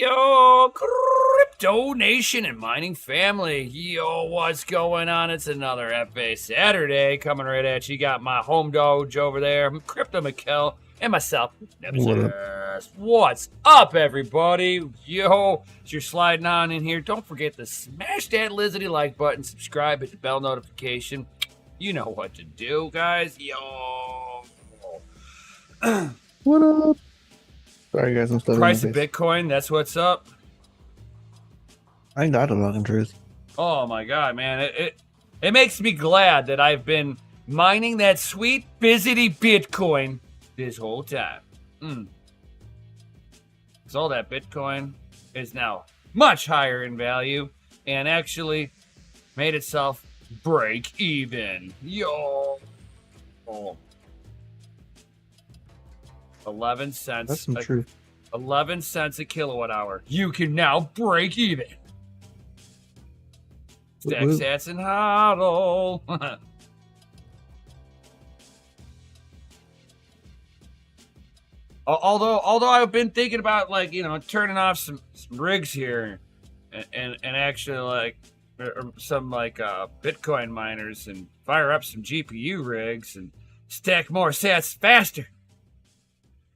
Yo, Crypto Nation and mining family. Yo, what's going on? It's another FA Saturday coming right at you. Got my home doge over there, Crypto Mikkel, and myself, Nemesis. What's up, everybody? Yo, as you're sliding on in here, don't forget to smash that lizardy like button, subscribe, hit the bell notification. You know what to do, guys. Yo. What up? Sorry, guys, I'm studying. Price of Bitcoin, that's what's up. I ain't got a fucking truth. Oh my god, man. It makes me glad that I've been mining that sweet busy Bitcoin this whole time. So all that Bitcoin is now much higher in value and actually made itself break even. Yo. 11 cents. That's some truth. 11 cents a kilowatt hour. You can now break even. Stack sats and hodl. Although I've been thinking about, like, you know, turning off some rigs here and actually like some like Bitcoin miners and fire up some GPU rigs and stack more sats faster.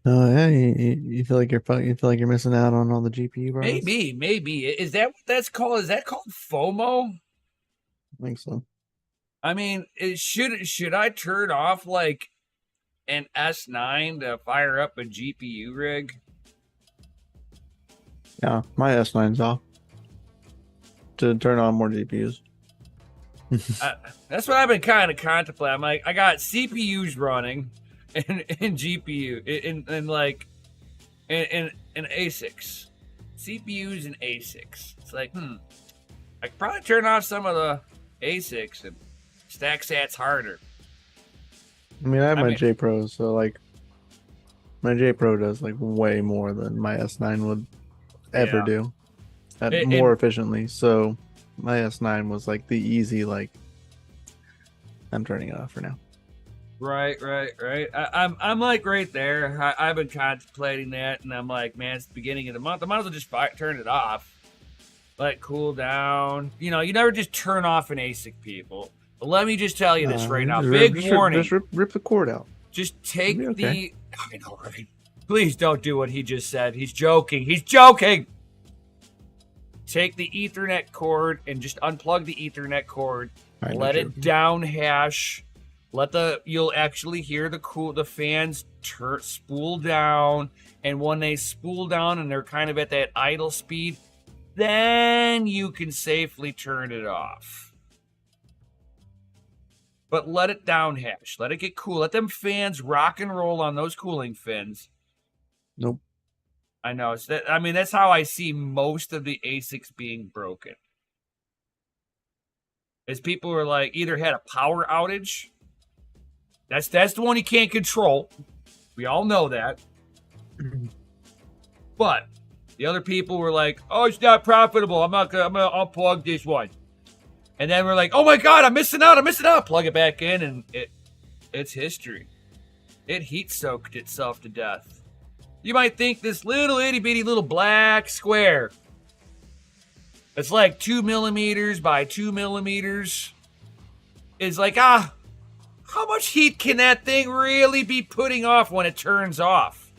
Oh yeah, you feel like you're missing out on all the GPU bros? Maybe. Is that what that's called? Is that called FOMO? I think so. I mean, should I turn off like an S9 to fire up a GPU rig? Yeah, my S9's off to turn on more GPUs. That's what I've been kind of contemplating. I'm like, I got CPUs running and GPU and ASICs, CPUs and ASICs. It's like, I could probably turn off some of the ASICs and stack sats harder. I mean, I have my J Pro, so like my J Pro does like way more than my S9 would ever do, more efficiently. So my S9 was like the easy, like, I'm turning it off for now. Right. I'm like right there. I've been contemplating that, and I'm like, man, it's the beginning of the month. I might as well just turn it off. Let it cool down. You know, you never just turn off an ASIC, people. But let me just tell you this right now. Big warning. Just rip the cord out. Just take the... I know, right? Please don't do what he just said. He's joking. He's joking! Take the Ethernet cord and just unplug the Ethernet cord. Let it down hash. You'll actually hear the fans spool down. And when they spool down and they're kind of at that idle speed, then you can safely turn it off. But let it down hash. Let it get cool. Let them fans rock and roll on those cooling fins. Nope. I know. That's how I see most of the ASICs being broken. Is people are like either had a power outage. That's the one you can't control. We all know that. But the other people were like, "Oh, it's not profitable. I'm gonna unplug this one." And then we're like, "Oh my god, I'm missing out. Plug it back in, and it's history. It heat soaked itself to death. You might think this little itty bitty little black square. It's like 2 millimeters by 2 millimeters. Is like, how much heat can that thing really be putting off when it turns off?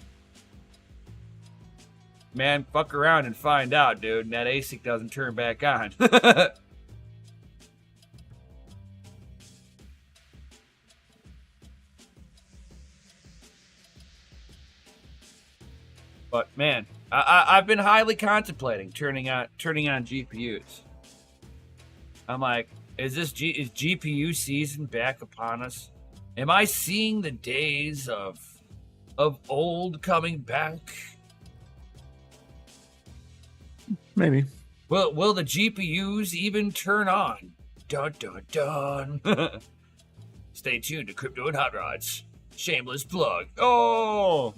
Man, fuck around and find out, dude. And that ASIC doesn't turn back on." But man, I've been highly contemplating turning on GPUs. I'm like, is GPU season back upon us? Am I seeing the days of old coming back? Maybe. Will the GPUs even turn on? Dun dun dun. Stay tuned to Crypto and Hot Rods. Shameless plug. Oh.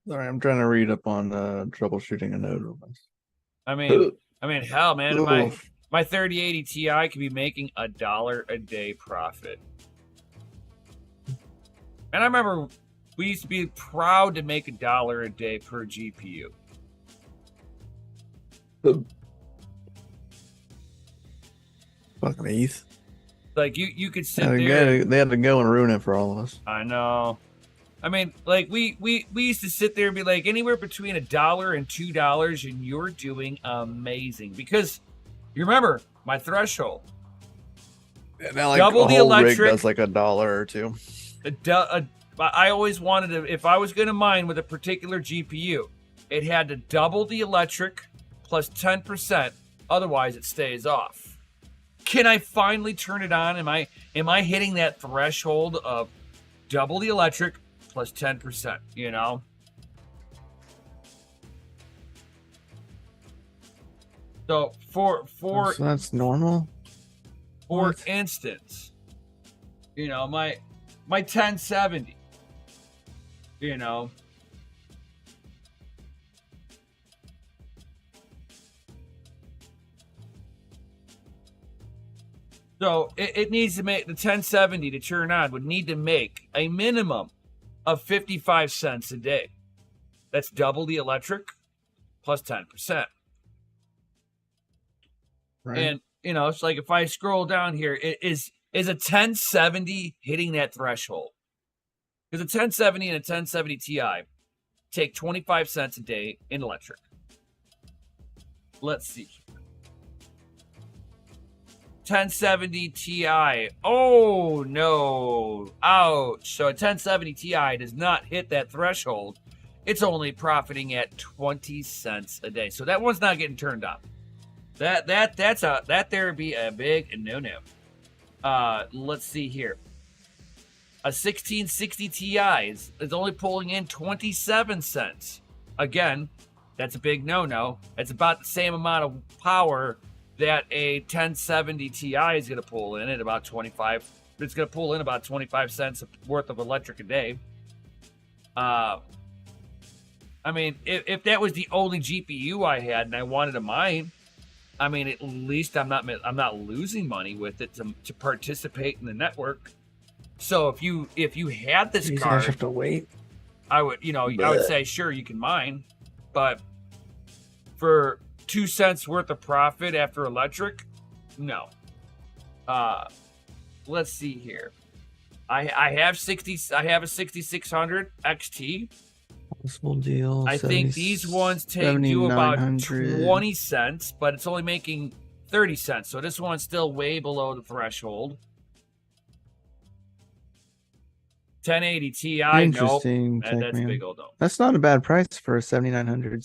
Sorry, I'm trying to read up on troubleshooting a node. I mean, hell, man, Oof. my 3080 Ti could be making $1 a day profit. And I remember we used to be proud to make $1 a day per GPU. Fucking ETH. Like you could sit there. They had to go and ruin it for all of us. I know. I mean, like we used to sit there and be like anywhere between $1 and $2, and you're doing amazing because you remember my threshold. Yeah, now like double a the whole electric. Rig does like $1 or $2. I always wanted to, if I was going to mine with a particular GPU, it had to double the electric plus 10%. Otherwise, it stays off. Can I finally turn it on? Am I hitting that threshold of double the electric plus 10%? You know. So so that's normal. For instance, you know my 1070. You know. So it needs to make the 1070 to turn on would need to make a minimum of 55 cents a day. That's double the electric plus 10%. Right. And you know, it's like if I scroll down here, is a 1070 hitting that threshold? Because a 1070 and a 1070 Ti take 25 cents a day in electric. Let's see. 1070 Ti. Oh, no. Ouch. So a 1070 Ti does not hit that threshold. It's only profiting at 20 cents a day. So that one's not getting turned on. That there be a big no-no. Let's see here. A 1660 Ti is only pulling in 27 cents. Again, that's a big no-no. It's about the same amount of power that a 1070 Ti is going to pull in at about 25. It's going to pull in about 25 cents worth of electric a day. I mean, if that was the only GPU I had and I wanted to mine, I mean, at least I'm not losing money with it to participate in the network. So if you had this card, I have to wait. I would say sure you can mine, but for 2 cents worth of profit after electric, no. Let's see here. I have a 6600 XT. Possible deal. I think these ones take you about 20 cents, but it's only making 30 cents. So this one's still way below the threshold. 1080 Ti, interesting. Nope. That's a big old no. That's not a bad price for a 7900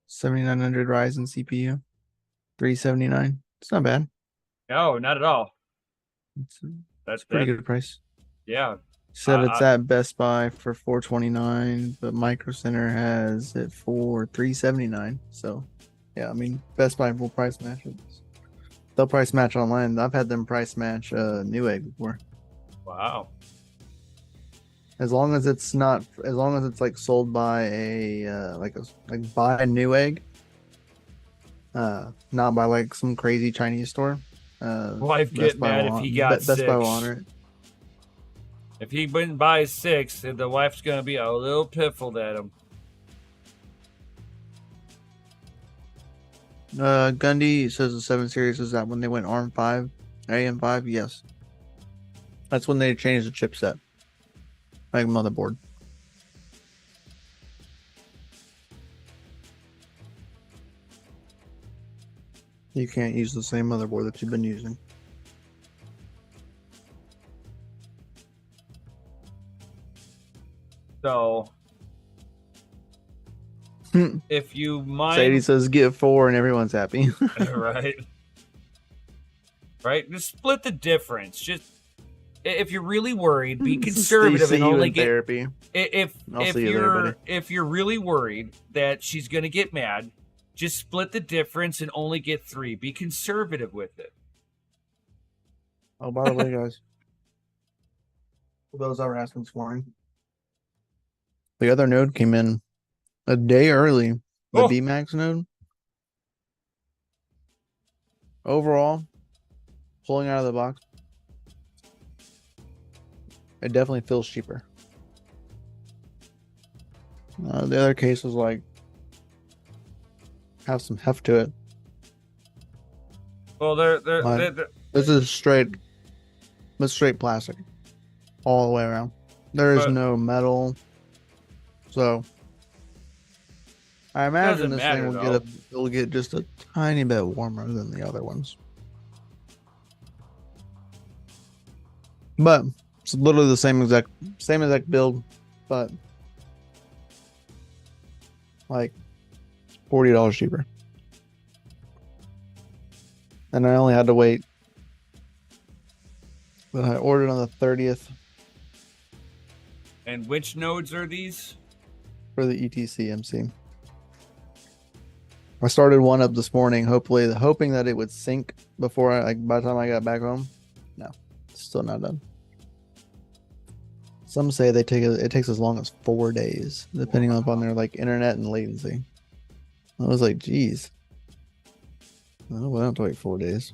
7900 Ryzen CPU. 379. It's not bad. No, not at all. That's a pretty good price. Yeah. Said it's at Best Buy for $429, but Micro Center has it for $379. So, yeah, I mean, Best Buy will price match it. They'll price match online. I've had them price match Newegg before. Wow. As long as it's like sold by a buy a Newegg, not by like some crazy Chinese store. Wife get mad if he got six. Best Buy will honor it. If he wouldn't buy 6, the wife's gonna be a little piffled at him. Gundy says the 7 Series is that when they went AM5? Yes. That's when they changed the chipset. Like motherboard. You can't use the same motherboard that you've been using. So if you mind, Sadie says get 4 and everyone's happy. right? Just split the difference. Just if you're really worried, be conservative and only get therapy. If you're really worried that she's gonna get mad, just split the difference and only get 3. Be conservative with it. Oh, by the way, guys, for those that were asking this morning, The other node came in a day early. The Oh, BMax node. Overall, pulling out of the box, it definitely feels cheaper. The other case was like have some heft to it. well, This is straight plastic all the way around. There is but no metal, so I imagine doesn't this matter thing though. will get just a tiny bit warmer than the other ones. But it's literally the same exact build, but like $40 cheaper. And I only had to wait. But I ordered on the 30th And which nodes are these? for the ETC MC. I started one up this morning, hoping that it would sync before by the time I got back home. No, still not done. Some say it takes as long as 4 days, depending upon their like internet and latency. I was like, geez. Oh, well, I don't have to wait 4 days.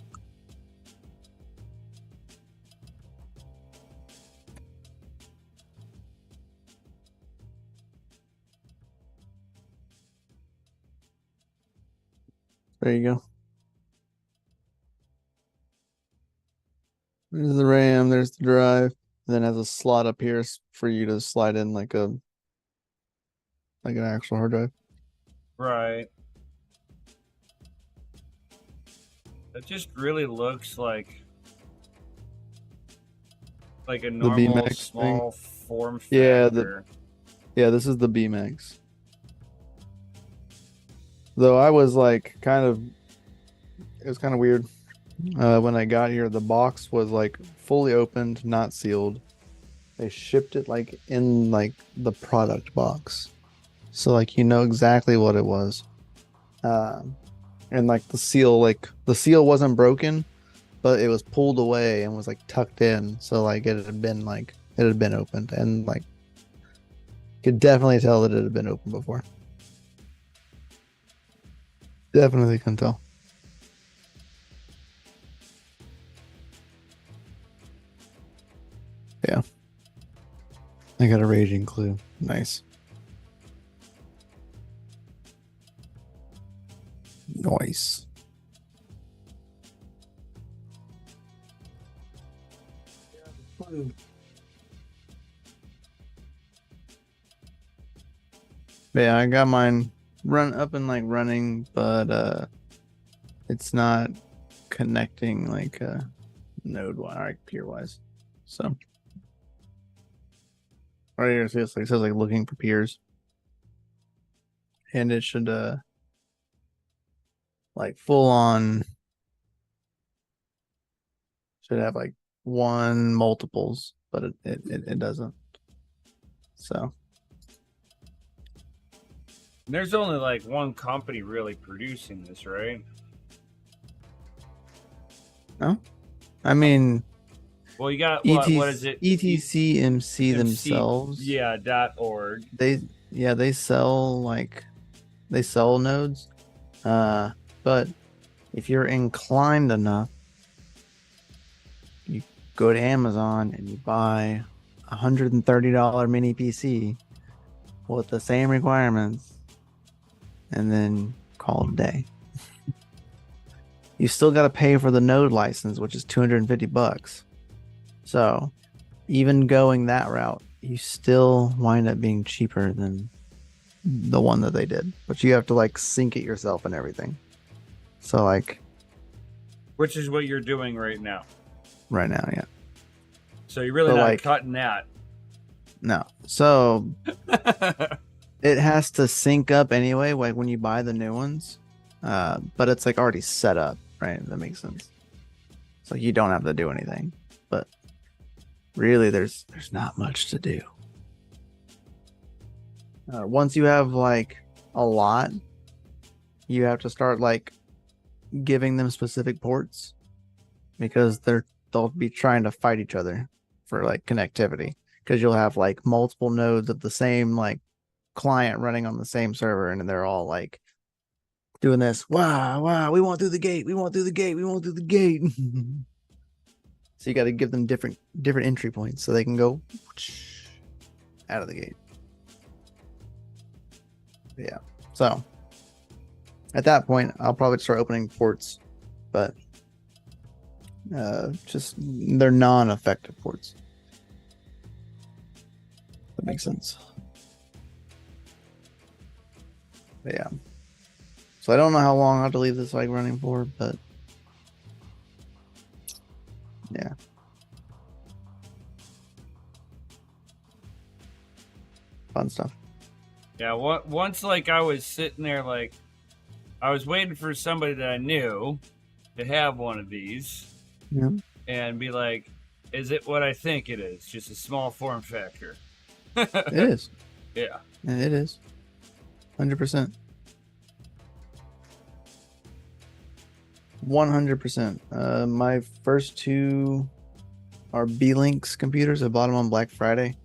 There you go. There's the RAM, there's the drive, and then has a slot up here for you to slide in like an actual hard drive. Right. It just really looks like a normal BMax small form Yeah, factor. this is the BMax. Though I was like it was kind of weird. When I got here, the box was like fully opened, not sealed. They shipped it like in like the product box, so like you know exactly what it was. And like the seal wasn't broken, but it was pulled away and was like tucked in, so like it had been opened, and like could definitely tell that it had been opened before. Definitely can tell. Yeah. I got a raging clue. Nice. Nice. Yeah, I got mine running, but it's not connecting like node wise, like peer wise. So right here it says like looking for peers. And it should like full on should have like one multiples, but it doesn't. So There's only like one company really producing this, right? no, I mean, Well, you got what is it? ETCMC themselves. Yeah, .org. They sell nodes. But if you're inclined enough, you go to Amazon and you buy $130 mini PC with the same requirements, and then call it a day. You still got to pay for the node license, which is $250. So even going that route, you still wind up being cheaper than the one that they did, but you have to like sync it yourself and everything. So like, which is what you're doing right now. Right now, yeah. So you're really not cutting that. No. So it has to sync up anyway, like when you buy the new ones. But it's like already set up, right? That makes sense. So you don't have to do anything. But really there's not much to do. Once you have like a lot, you have to start like giving them specific ports, because they'll be trying to fight each other for like connectivity, because you'll have like multiple nodes of the same like client running on the same server, and they're all like doing this. Wow, we want through the gate. We want through the gate. We want through the gate. So you got to give them different entry points so they can go out of the gate. Yeah. So at that point, I'll probably start opening ports, but just they're non-effective ports. That makes sense. But yeah. So I don't know how long I'll have to leave this like running for, but yeah. Fun stuff. Yeah, once like I was sitting there like I was waiting for somebody that I knew to have one of these. Yeah. And be like, is it what I think it is? Just a small form factor. It is. Yeah. It is. 100%. 100%. My first two are B-Links computers. I bought them on Black Friday.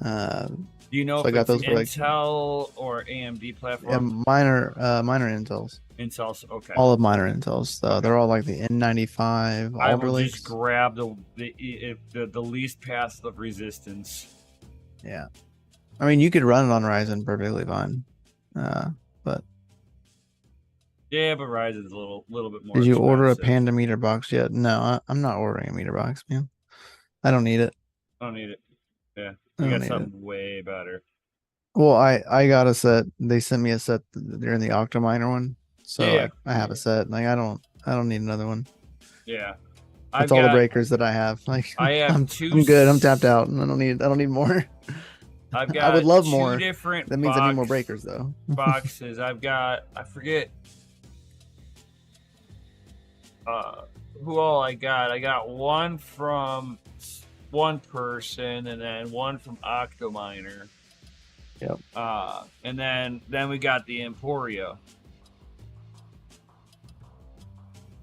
Do you know so if I got it's those for Intel or AMD platform? Yeah, mine are Intels. Intel's okay. All of mine are Intels. Okay. They're all like the N95. I will just grab the least path of resistance. Yeah, I mean you could run it on Ryzen perfectly fine, but yeah, but Ryzen's a little bit more. Did you order a expensive. Panda meter box yet? No, I'm not ordering a meter box, man. I don't need it. I don't need it. Yeah, you got something way better. Well, I got a set. They sent me a set during the Octominer one, so yeah. I have a set. Like I don't need another one. Yeah, that's all the breakers that I have. Like I have I'm good. I'm tapped out, and I don't need more. I've got I would love two more. Different that means I need more breakers though. boxes. I've got I forget who all I got. I got one from one person, and then one from Octominer. Yep. And then we got the Emporio.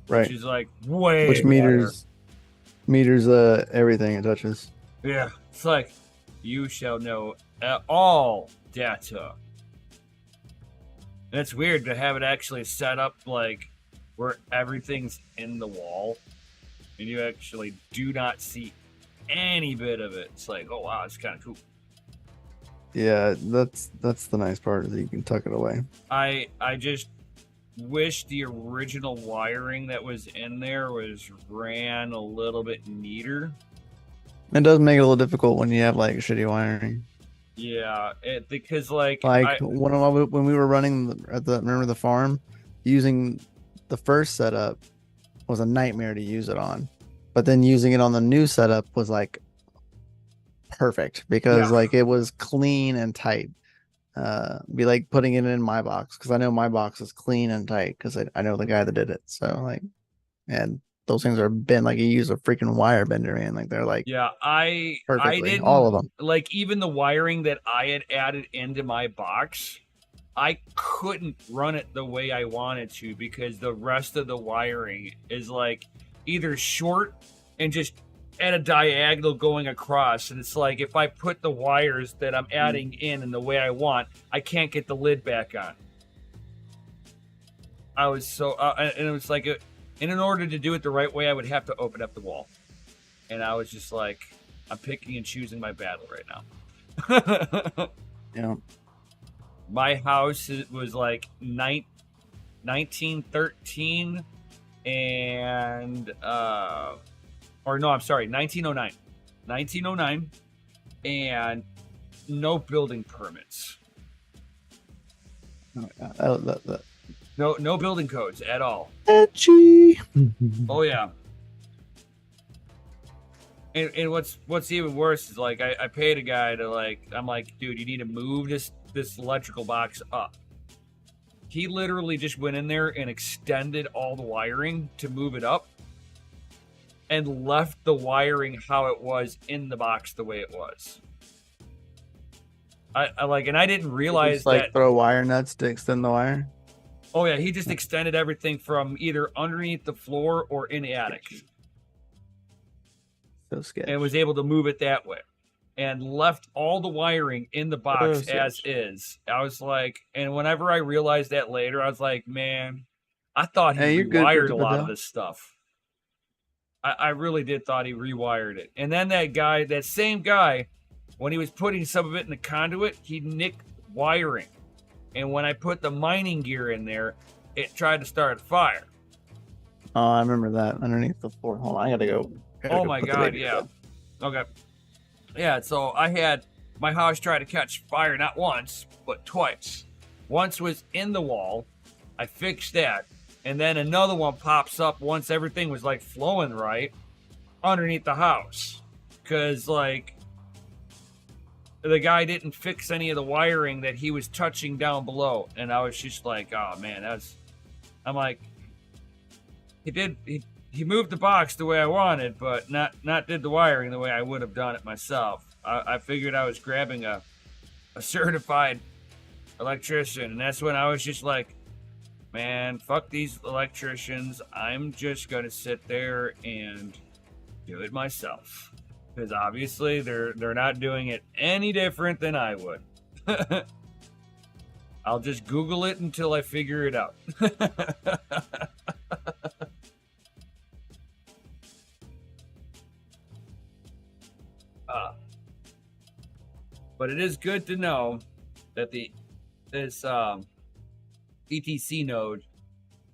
Right. Which is like way Which meters everything it touches. Yeah. It's like you shall know all data. And it's weird to have it actually set up like where everything's in the wall and you actually do not see any bit of it. It's like, oh wow, it's kind of cool. Yeah, that's the nice part is that you can tuck it away. I just wish the original wiring that was in there was ran a little bit neater. It does make it a little difficult when you have like shitty wiring. Yeah, because when we were running remember the farm, using the first setup was a nightmare to use it on, but then using it on the new setup was like perfect because like it was clean and tight. Be like putting it in my box because I know my box is clean and tight because I know the guy that did it. So like, and those things are bent like you use a freaking wire bender, man. Like they're like I didn't all of them. Like even the wiring that I had added into my box, I couldn't run it the way I wanted to because the rest of the wiring is like either short and just at a diagonal going across, and it's like if I put the wires that I'm adding in the way I want, I can't get the lid back on. I was so and it was like and in order to do it the right way, I would have to open up the wall, and I was just like, I'm picking and choosing my battle right now. Yeah, my house was like 1913 and or no, I'm sorry, 1909. 1909 and no building permits. No building codes at all. Edgy. Oh yeah. And what's even worse is like I paid a guy to I'm like, dude, you need to move this electrical box up. He literally just went in there and extended all the wiring to move it up and left the wiring how it was in the box the way it was. And I didn't realize that throw wire nuts to extend the wire. Oh yeah, he just extended everything from either underneath the floor or in the attic. So sketchy. And was able to move it that way. and left all the wiring in the box as is. I was like, and whenever I realized that later, I was like, man, I thought he rewired a lot of this stuff. I really did thought he rewired it. And then that same guy, when he was putting some of it in the conduit, he nicked wiring. And when I put the mining gear in there, it tried to start a fire. Oh, I remember that underneath the floor. Hold on, I gotta go. Oh my God, yeah. Okay. Yeah, so I had my house try to catch fire not once, but twice. Once was in the wall. I fixed that. And then another one pops up once everything was like flowing right underneath the house. Because like the guy didn't fix any of the wiring that he was touching down below. And I was just like, oh man, I'm like, he moved the box the way I wanted, but not did the wiring the way I would have done it myself. I figured I was grabbing a certified electrician, and that's when I was just like, man, fuck these electricians. I'm just gonna sit there and do it myself, because obviously they're not doing it any different than I would. I'll just Google it until I figure it out. But it is good to know that this ETC node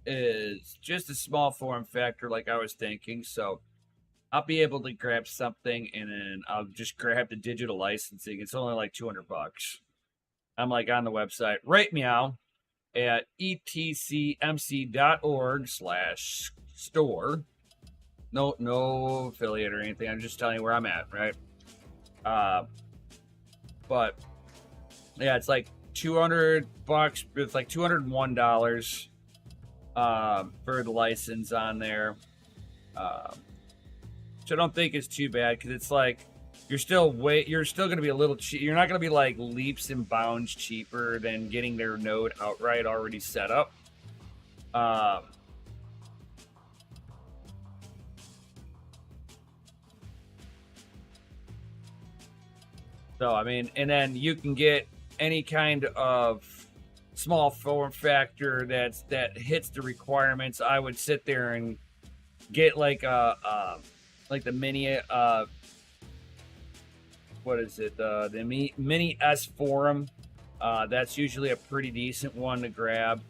is just a small form factor like I was thinking. So I'll be able to grab something and then I'll just grab the digital licensing. It's only like $200. I'm like on the website right meow at etcmc.org/store. No affiliate or anything. I'm just telling you where I'm at, right? But yeah, it's like $200. It's like $201 for the license on there, which I don't think is too bad, because it's like you're still going to be a little cheap. You're not going to be like leaps and bounds cheaper than getting their node outright already set up. So, I mean, and then you can get any kind of small form factor that hits the requirements. I would sit there and get like the mini what is it? The mini S Forum. That's usually a pretty decent one to grab.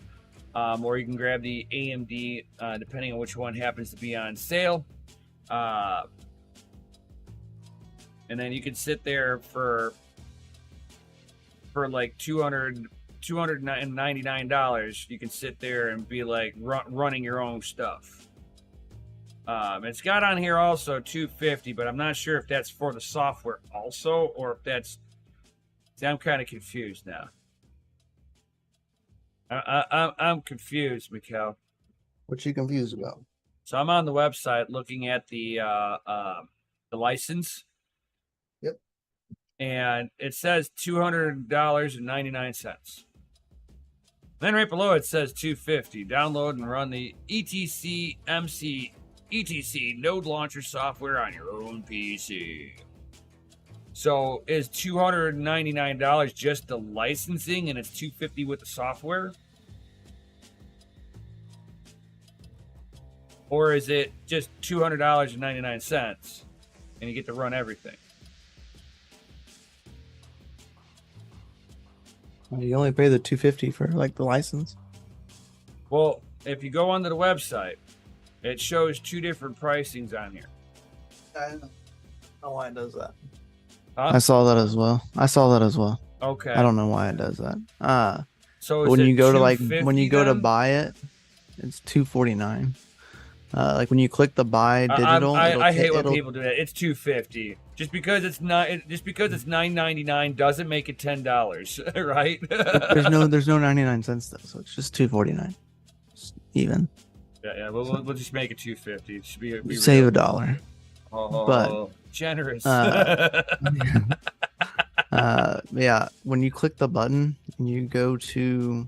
Or you can grab the AMD, depending on which one happens to be on sale. And then you can sit there for like $299. You can sit there and be like running your own stuff. It's got on here also $250, but I'm not sure if that's for the software also, or if that's. See, I'm kind of confused now. I'm confused, Mikkel. What you confused about? So I'm on the website looking at the license. Yep. And it says $200.99. Then right below it says $250. Download and run the ETC node launcher software on your own PC. So is $299 just the licensing and it's $250 with the software? Or is it just $200.99 and you get to run everything? You only pay the $250 for like the license. Well, if you go onto the website, it shows two different pricings on here. I don't know why it does that. Huh? I saw that as well. Okay. I don't know why it does that. So when you go to buy it, it's $249. Like when you click the buy digital, I hate when people do that. It's $250. Just because it's $9.99 doesn't make it $10, right? there's no 99 cents though, so it's just $249. Even. Yeah. We'll just make it $250. It should be save $1. But generous. Yeah. When you click the button and you go to,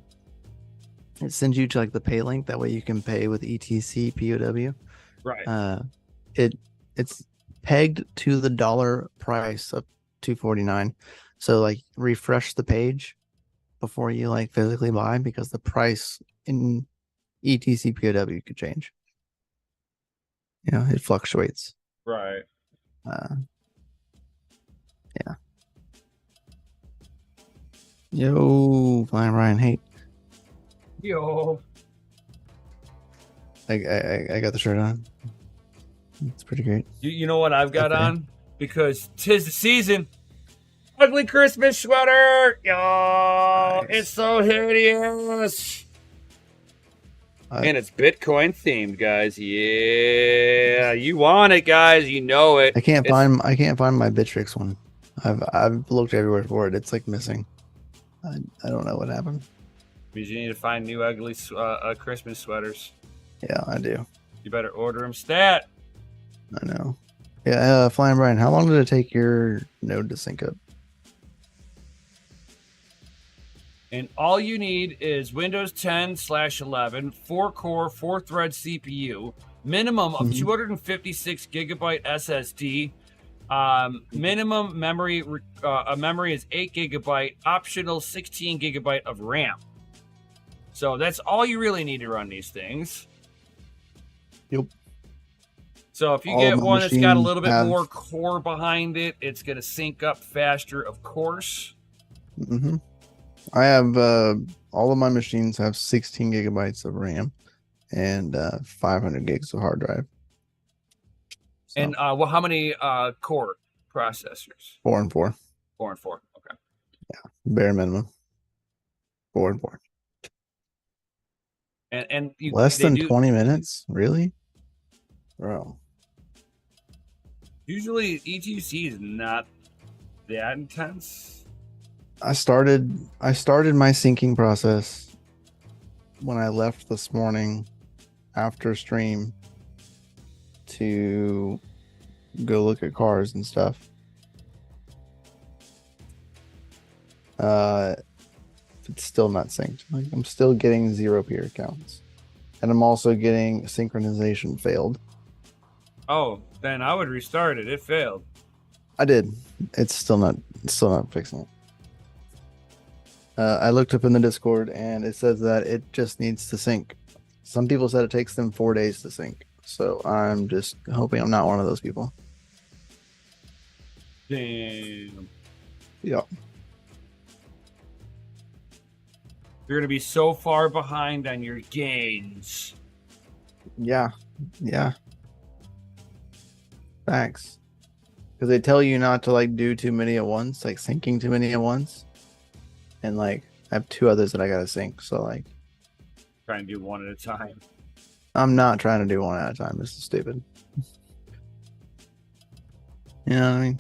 it sends you to like the pay link. That way you can pay with ETC POW. Right. It's pegged to the dollar price of $249. So like refresh the page before you like physically buy, because the price in ETC POW could change. You know, it fluctuates. Right. Yeah. Yo, Flying Ryan, hey. Yo. I got the shirt on. It's pretty great. You know what I've got on? Because 'tis the season. Ugly Christmas sweater. Yo, nice. It's so hideous. And it's Bitcoin themed, guys. Yeah, you want it, guys. You know it. I can't find my Bittrex one. I've looked everywhere for it. It's like missing. I don't know what happened. Means you need to find new ugly Christmas sweaters. Yeah, I do. You better order them stat. I know. Yeah, Flying Brian, how long did it take your node to sync up? And all you need is Windows 10/11, 4-core, 4-thread CPU, minimum of 256 gigabyte SSD, minimum memory, memory is 8 gigabyte, optional 16 gigabyte of RAM. So that's all you really need to run these things. Yep. So if you get one that's got a little bit more core behind it, it's going to sync up faster, of course. Mm-hmm. I have all of my machines have 16 gigabytes of RAM and 500 gigs of hard drive. So. And well, how many core processors? 4 and 4. 4 and 4. Okay. Yeah, bare minimum. 4 and 4. And less than 20 minutes, really, bro? Usually ETC is not that intense. I started my syncing process when I left this morning after stream to go look at cars and stuff. It's still not synced. Like, I'm still getting 0 peer counts, and I'm also getting synchronization failed. Oh, then I would restart it. It failed. I did. It's still not fixing it. I looked up in the Discord and it says that it just needs to sync. Some people said it takes them 4 days to sync. So I'm just hoping I'm not one of those people. Damn. Yeah. You're going to be so far behind on your gains. Yeah. Yeah. Facts. Because they tell you not to like do too many at once, like syncing too many at once. And like I have 2 others that I gotta sync, so like try and do one at a time. I'm not trying to do one at a time. This is stupid. You know what I mean?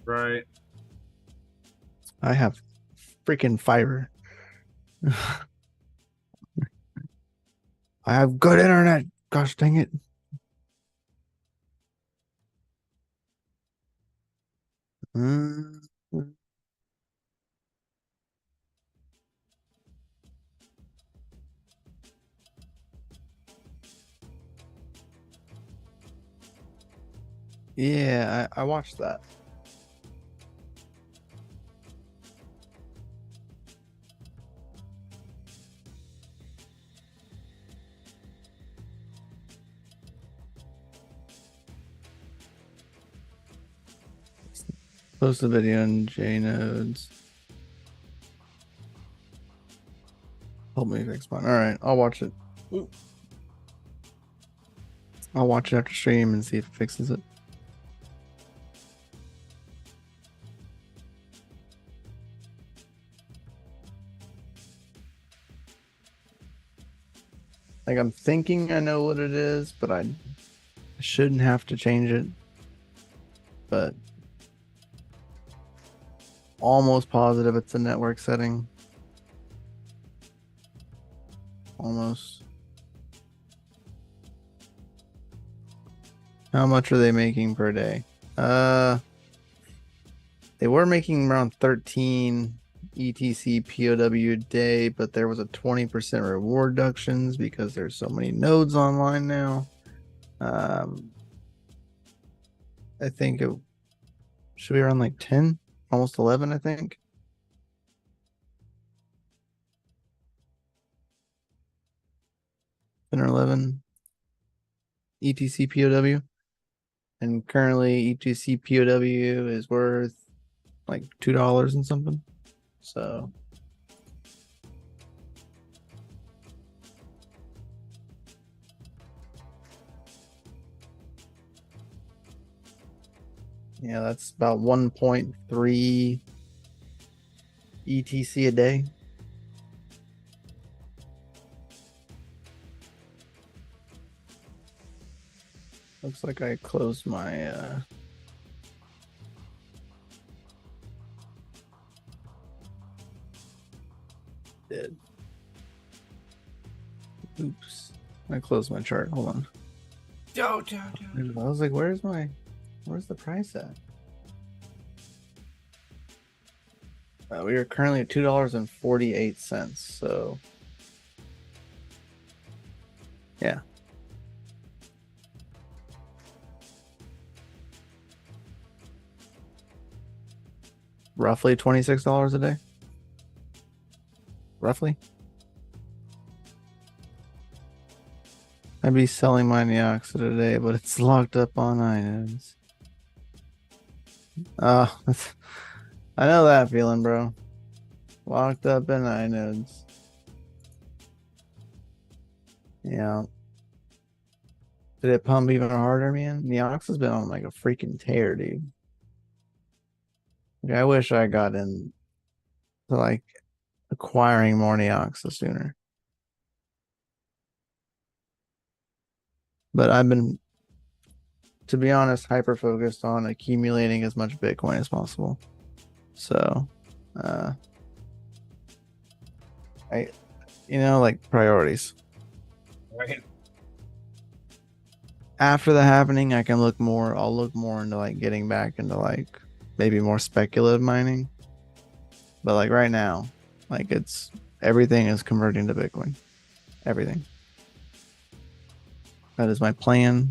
Right. I have freaking fiber. I have good internet. Gosh dang it. Yeah, I watched that. Post the video on JNodes. Help me fix mine. All right, I'll watch it. Ooh. I'll watch it after stream and see if it fixes it. Like, I'm thinking I know what it is, but I shouldn't have to change it. But almost positive it's a network setting. Almost. How much are they making per day? They were making around 13 ETC POW a day, but there was a 20% reward reductions because there's so many nodes online now. I think should be around like 10, almost 11, I think. 10 or 11 ETC POW. And currently ETC POW is worth like $2 and something. So yeah, that's about 1.3 ETC a day. Looks like I closed my did. Oops. I closed my chart. Hold on. I was like, where's the price at? We are currently at $2.48. So yeah. Roughly $26 a day. Roughly. I'd be selling my Neoxa today, but it's locked up on inodes. I know that feeling, bro. Locked up in inodes. Yeah. Did it pump even harder, man? Neoxa's been on like a freaking tear, dude. Like, I wish I got in to like acquiring more Neoxa sooner. But I've been, to be honest, hyper focused on accumulating as much Bitcoin as possible. So, like priorities. Right. After the happening, I'll look more into like getting back into like maybe more speculative mining. But like right now, like everything is converting to Bitcoin. Everything. That is my plan.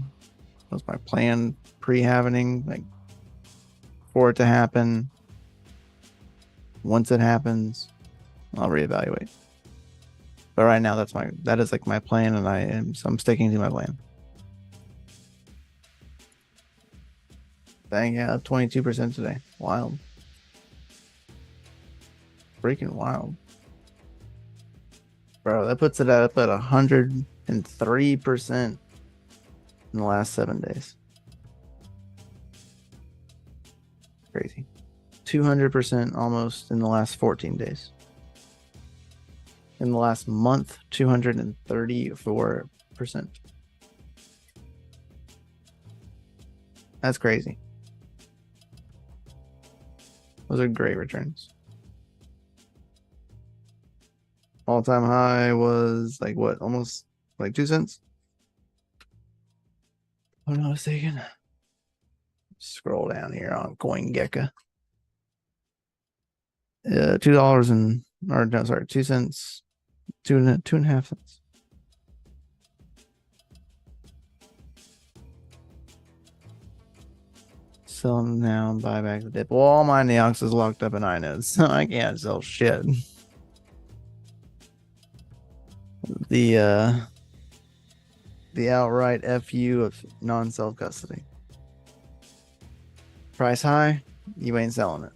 That was my plan pre-happening, like for it to happen. Once it happens, I'll reevaluate. But right now, that is like my plan, and I'm sticking to my plan. Dang, yeah, up 22% today. Wild. Freaking wild. Bro, that puts it up at 103% in the last 7 days. Crazy. 200% almost in the last 14 days. In the last month, 234%. That's crazy. Those are great returns. All-time high was like what? Almost like 2 cents? If I'm not mistaken. Scroll down here on CoinGecko. $2 2 cents, 2.5 cents. Sell them now and buy back the dip. Well, all my Neox is locked up in inodes, so I can't sell shit. The outright FU of non-self custody. Price high, you ain't selling it.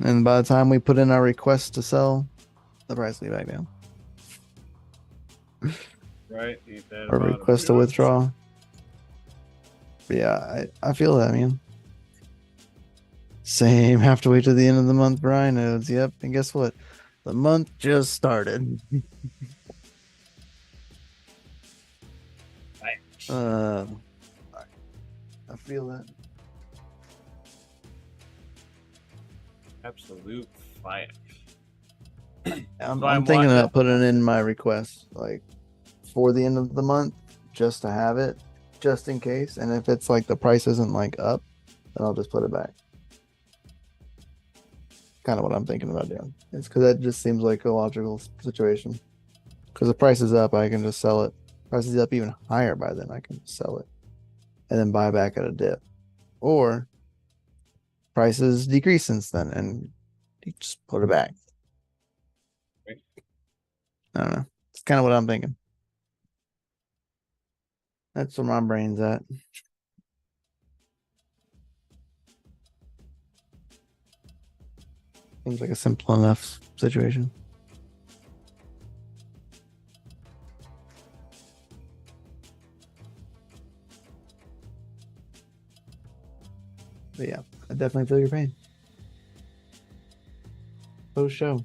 And by the time we put in our request to sell, the price will be back down. Right. Or request to withdraw. But yeah, I feel that, man. Same. Have to wait to the end of the month for inodes. Yep. And guess what? The month just started. I feel that. Absolute fire. I'm thinking about putting in my request like for the end of the month just to have it, just in case. And if it's like the price isn't like up, then I'll just put it back. Kind of what I'm thinking about doing. It's because that just seems like a logical situation. Because the price is up, I can just sell it. Price is up even higher by then, I can sell it. and then buy back at a dip, or prices decrease since then and you just put it back. Right. I don't know. It's kind of what I'm thinking. That's where my brain's at. Seems like a simple enough situation. But yeah, I definitely feel your pain. Post show.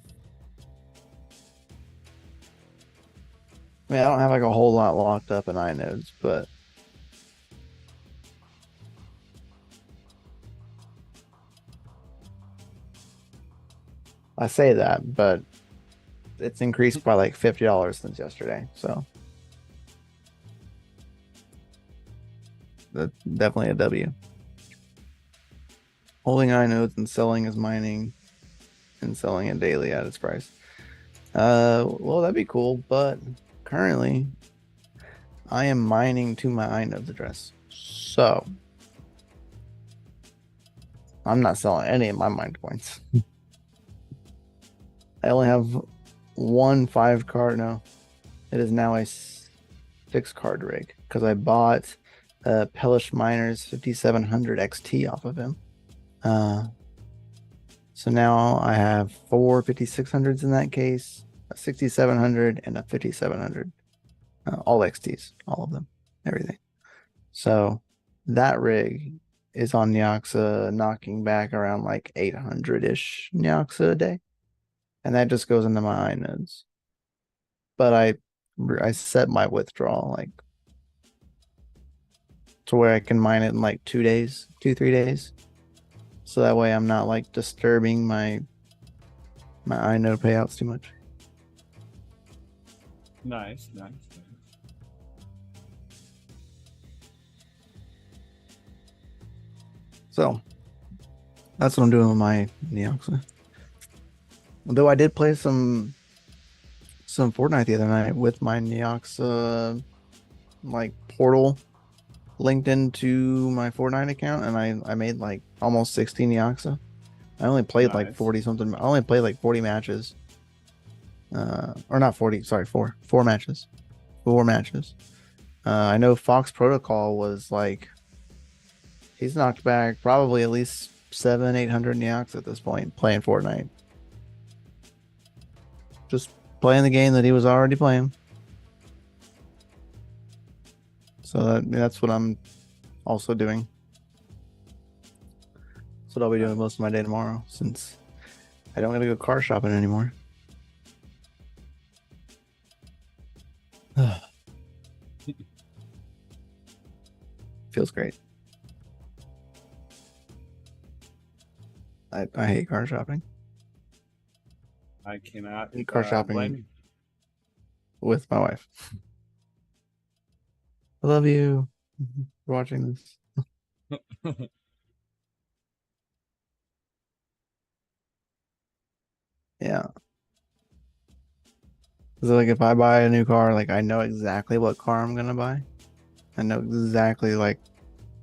I mean, I don't have like a whole lot locked up in iNodes, but I say that, but it's increased by like $50 since yesterday. So that's definitely a W. Holding iNodes and selling is mining and selling it daily at its price. Well, that'd be cool, but currently I am mining to my iNodes address. So I'm not selling any of my mined coins. I only have one 5-card. No, it is now a 6-card rig because I bought Pellish Miners 5700 XT off of him. So now I have 4 5600s in that case, a 6700 and a 5700. All XTs, all of them, everything. So that rig is on Nyoxa, knocking back around like 800-ish Nyoxa a day. And that just goes into my iNodes. But I set my withdrawal like to where I can mine it in like 2 days, 2-3 days. So that way I'm not like disturbing my iNode payouts too much. Nice. So that's what I'm doing with my Nyoxa. Though I did play some Fortnite the other night with my Nyoxa like portal linked into my Fortnite account, and I made like almost 16 Nyoxa. I only played like 40 something. I only played like 40 matches. Or not 40, sorry, four matches. 4 matches. I know Fox Protocol was like, he's knocked back probably at least 700-800 Nyoxa at this point playing Fortnite. Just playing the game that he was already playing. So that's what I'm also doing. That's what I'll be doing most of my day tomorrow, since I don't gotta go car shopping anymore. Feels great. I hate car shopping. I cannot car shopping with my wife. I love you for watching this. Yeah. So like if I buy a new car, like I know exactly what car I'm gonna buy. I know exactly like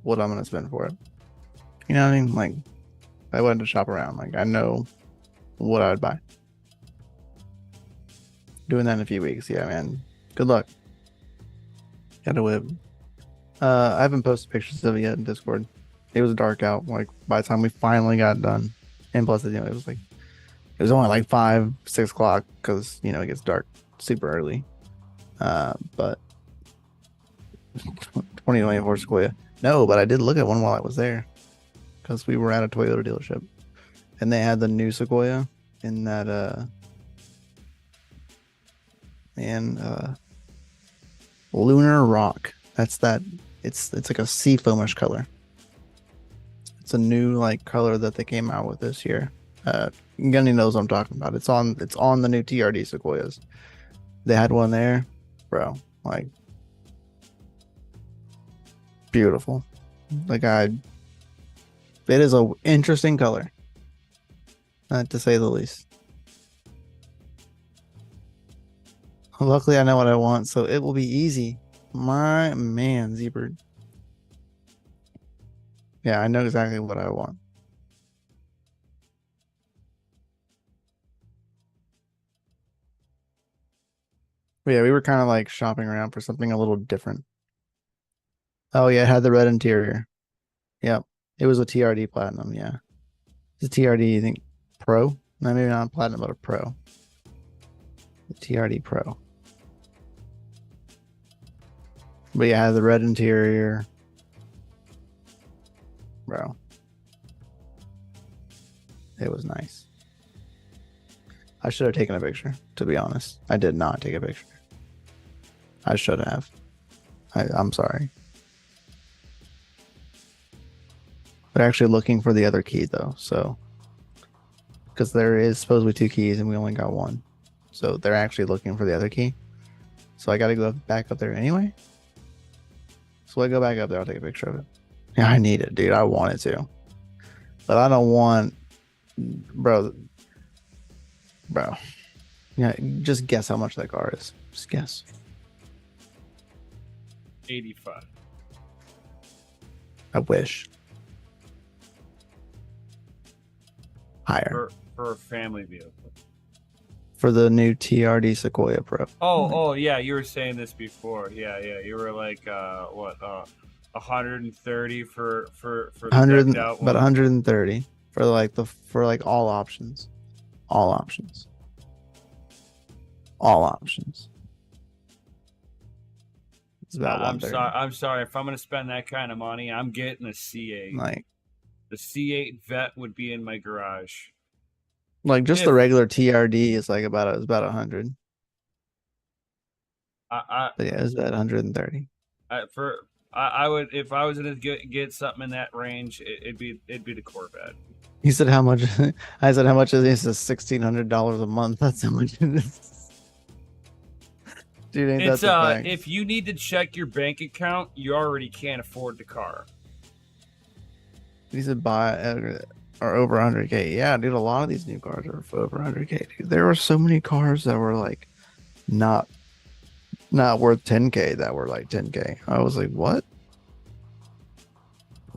what I'm gonna spend for it. You know what I mean? Like if I went to shop around, like I know what I would buy. Doing that in a few weeks. Yeah, man. Good luck. Gotta whip. I haven't posted pictures of it yet in Discord. It was dark out, like by the time we finally got done. And plus, it was only like 5-6 o'clock because it gets dark super early. But 2024 Sequoia. No, but I did look at one while I was there because we were at a Toyota dealership and they had the new Sequoia in that Lunar Rock. That's that. It's like a sea foamish color. It's a new like color that they came out with this year. Gunny knows what I'm talking about. It's on the new TRD Sequoias. They had one there, bro. Like beautiful. Like it is a interesting color, to say the least. Luckily, I know what I want, so it will be easy. My man, Z-Bird. Yeah, I know exactly what I want. But yeah, we were kind of like shopping around for something a little different. Oh yeah, it had the red interior. Yep. It was a TRD Platinum, yeah. It's a TRD, I think, Pro? No, maybe not Platinum, but a Pro. The TRD Pro. But yeah, it had the red interior. Bro. It was nice. I should have taken a picture, to be honest. I did not take a picture. I should have. I'm sorry. They're actually looking for the other key, though, so... Because there is supposedly 2 keys, and we only got 1. So they're actually looking for the other key. So I gotta go back up there anyway. So I go back up there, I'll take a picture of it. Yeah, I need it, dude. I want it to. But I don't want... Bro. Yeah, just guess how much that car is. Just guess. 85. I wish. Higher. For a family vehicle. For the new TRD Sequoia Pro. Oh, yeah, you were saying this before. Yeah, you were like, 130 for the 100, decked out one. but 130 for like all options. All options. All options. It's about I'm sorry. If I'm gonna spend that kind of money, I'm getting a C8. Like the C8 Vet would be in my garage. Just the regular TRD is like about 100. But yeah, it's at 130. I would, if I was gonna get something in that range, it'd be the Corvette. He said how much? I said how much is this? Is $1,600 a month? That's how much it is. Dude, ain't that the fact? If you need to check your bank account, you already can't afford the car. He said buy or over 100K. Yeah, dude, a lot of these new cars are over 100K. Dude, there were so many cars that were like not worth 10K that were like 10K. I was like, what?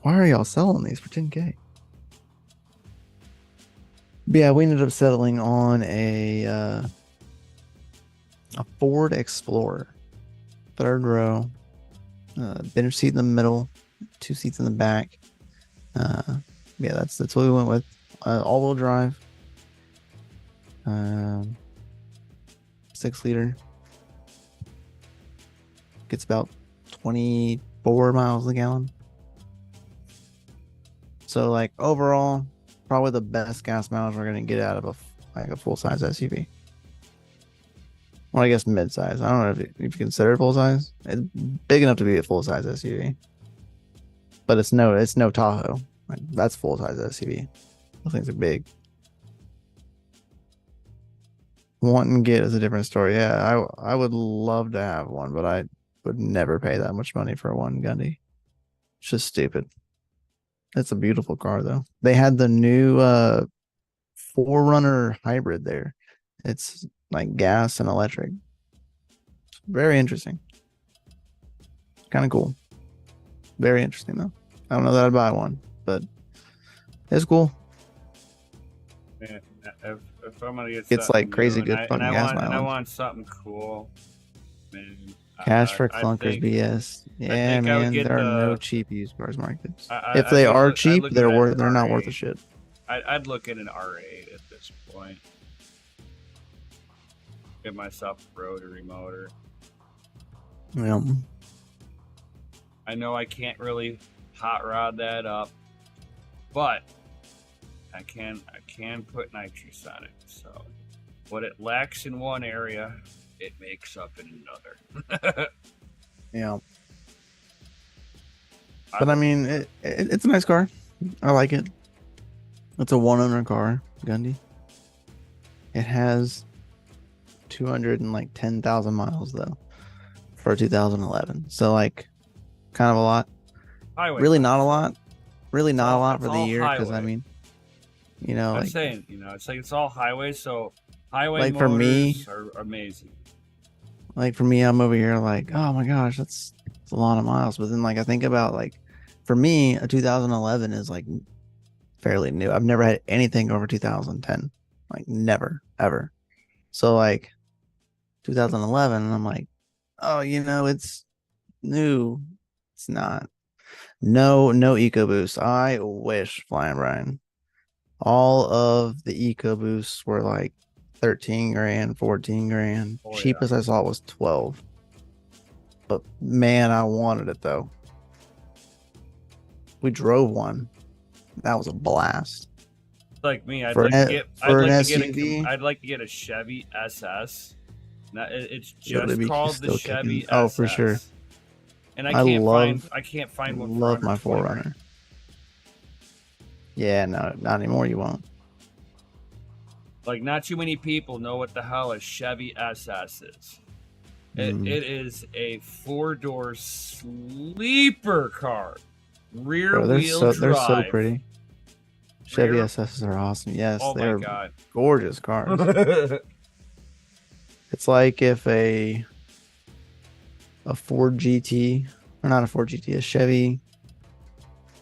Why are y'all selling these for 10K? But yeah, we ended up settling on a Ford Explorer, 3rd row, bench seat in the middle, 2 seats in the back. Yeah, that's what we went with. All-wheel drive, 6-liter. Gets about 24 miles a gallon. So like overall, probably the best gas mileage we're gonna get out of a full-size SUV. Well, I guess mid-size. I don't know if you consider it full-size. It's big enough to be a full-size SUV, but it's no Tahoe. Like, that's full-size SUV. Those things are big. Want and get is a different story. Yeah, I would love to have one, but I would never pay that much money for one Gundy. It's just stupid. It's a beautiful car though. They had the new 4Runner hybrid there. It's like gas and electric. Very interesting. Kind of cool. Very interesting though. I don't know that I'd buy one, but it's cool. Man, if I'm gonna get it's like crazy good fucking gas mileage. And I want something cool. Man, Cash for clunkers, BS. Yeah, man, there are no cheap used cars markets. If they are cheap, they're not worth a shit. I'd look at an R8 at this point. Get myself a rotary motor. Yeah. I know I can't really hot rod that up, but I can put nitrous on it. So what it lacks in one area, it makes up in another. Yeah. But I mean, it's a nice car. I like it. It's a 1-owner car, Gundy. It has 210,000 miles though for 2011. So like, kind of a lot. Highway. Really not a lot. Really not a lot for the year because I mean, you know, I'm like, saying, you know, it's like it's all highway. So highway like motors for me are amazing. Like for me, I'm over here like, oh my gosh, that's a lot of miles. But then like I think about like for me, a 2011 is like fairly new. I've never had anything over 2010, like never ever. So like 2011, I'm like, oh, it's new. It's not. No EcoBoost. I wish, Flying Brian. All of the EcoBoosts were like 13 grand, 14 grand. Oh, Cheapest I saw was 12. But man, I wanted it though. We drove one. That was a blast. Like me, I'd For like an- to get for an I'd like to SUV? get I'd like to get a Chevy SS. It's It'll just be called the still Chevy kicking. Oh, SS. for sure. And I can't find one. love for my under 20 grand. 4Runner. Yeah, no, not anymore. You won't. Like, not too many people know what the hell a Chevy SS is. It is a 4-door sleeper car, rear Bro, wheel drive. they're so pretty. Chevy Rear- SSs are awesome. Yes, Oh my they're god, gorgeous cars. It's like if a Ford GT, or not a Ford GT, a Chevy,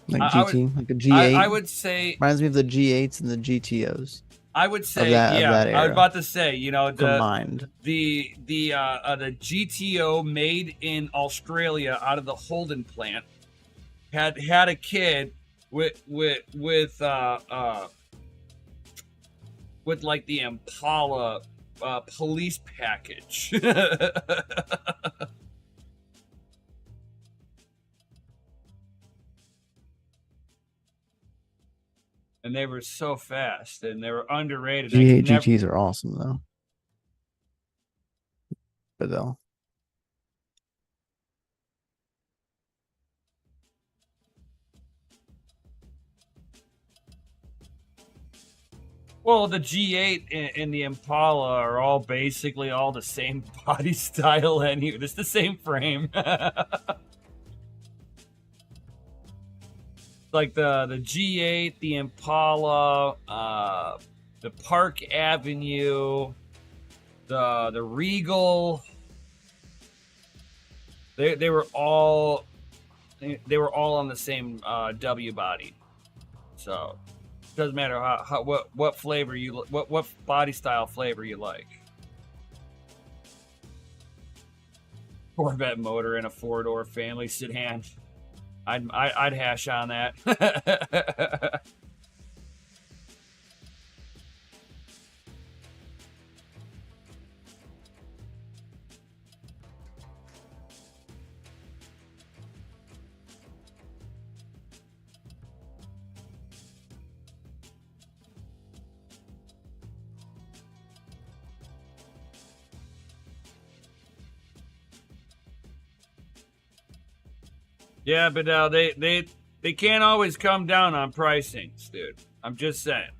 like like a G8. I would say Reminds me of the G8s and the GTOs I would say that yeah. I era. was about to say, combined. the GTO made in Australia out of the Holden plant had a kid with like the Impala police package. And they were so fast and they were underrated. G8 GTs are awesome though. But though. Well, the G8 and the Impala are all basically all the same body style anyway. It's the same frame. Like the G8, the Impala, the Park Avenue, the Regal. They were all on the same W body. So it doesn't matter what flavor what body style flavor you like. Corvette motor in a 4-door family sedan. I'd hash on that. Yeah, but they can't always come down on pricings, dude. I'm just saying.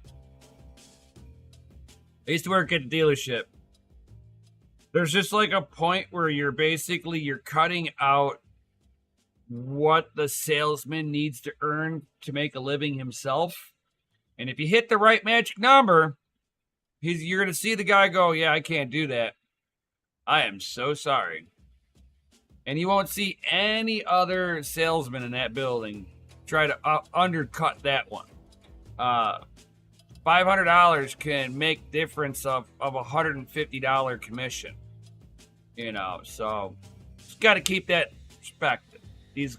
I used to work at a dealership. There's just like a point where you're cutting out what the salesman needs to earn to make a living himself. And if you hit the right magic number, you're going to see the guy go, yeah, I can't do that. I am so sorry. And you won't see any other salesman in that building try to undercut that one. $500 can make difference of $150 commission. So just got to keep that perspective. These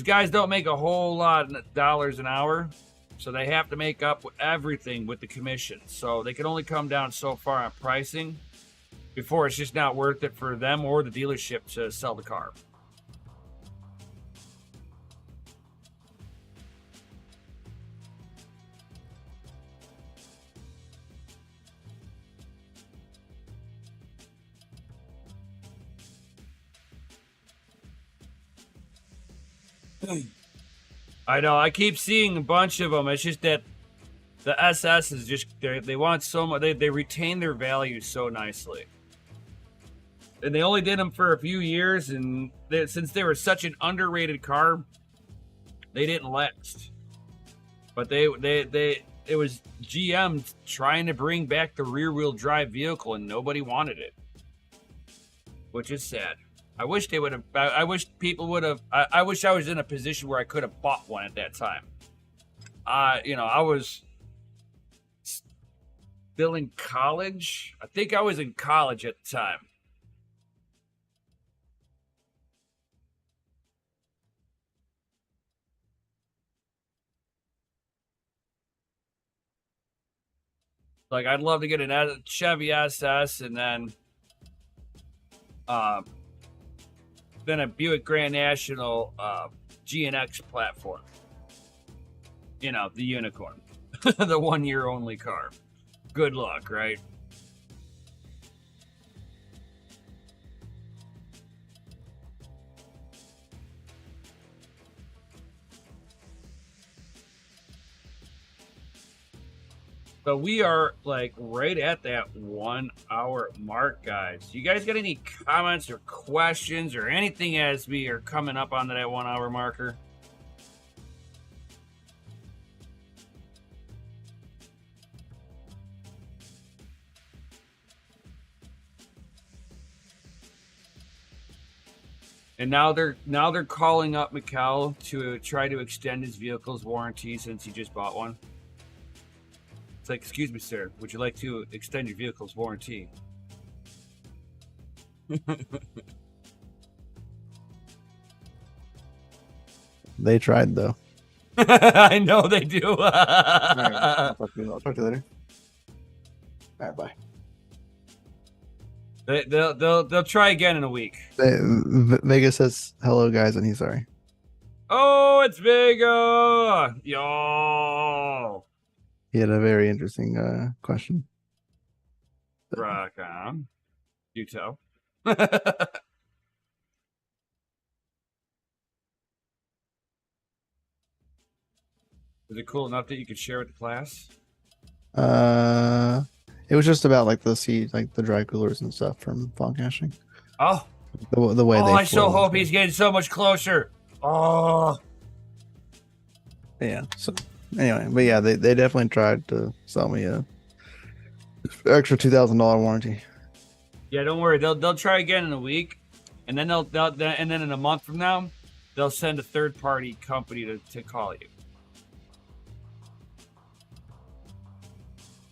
guys don't make a whole lot of dollars an hour, so they have to make up everything with the commission. So they can only come down so far on pricing before it's just not worth it for them or the dealership to sell the car. I know. I keep seeing a bunch of them. It's just that the SS is just they want so much. They retain their value so nicely, and they only did them for a few years. And since they were such an underrated car, they didn't last. But it was GM trying to bring back the rear wheel drive vehicle, and nobody wanted it, which is sad. I wish they would have. I wish people would have. I wish I was in a position where I could have bought one at that time. I was still in college. I think I was in college at the time. Like, I'd love to get an Chevy SS and then a Buick Grand National GNX platform. You know, the unicorn. The 1 year only car. Good luck, right? But we are like right at that 1 hour mark, guys. You guys got any comments or questions or anything as we are coming up onto that 1 hour marker? And now they're calling up Mikkel to try to extend his vehicle's warranty since he just bought one. It's like, excuse me, sir, would you like to extend your vehicle's warranty? They tried though. I know they do. All right, I'll talk to you later. All right, bye. They'll try again in a week. Vega says hello, guys, and he's sorry. Oh, it's Vega! Yo! He had a very interesting question. Rock on. You tell. Is it cool enough that you could share with the class? It was just about like the dry coolers and stuff from fall caching. Oh, the way they. I so hope he's getting so much closer. Oh, yeah. So anyway, but yeah, they definitely tried to sell me a extra $2,000 warranty. Yeah, don't worry. They'll try again in a week, and then and then in a month from now, they'll send a third party company to call you.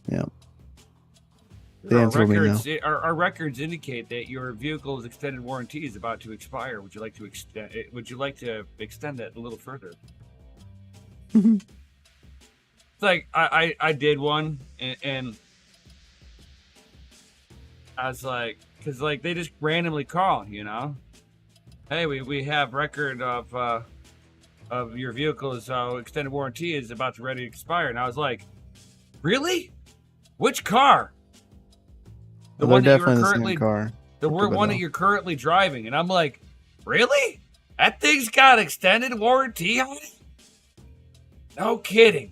Yeah. Our records indicate that your vehicle's extended warranty is about to expire. Would you like to extend it? Would you like to extend that a little further? Mm-hmm. It's like I did one, and I was like, because like they just randomly call, you know, hey, we have record of your vehicle's extended warranty is about to ready to expire, and I was like, really? Which car? The one that you're currently one that you're currently driving, and I'm like, really? That thing's got extended warranty on it? No kidding.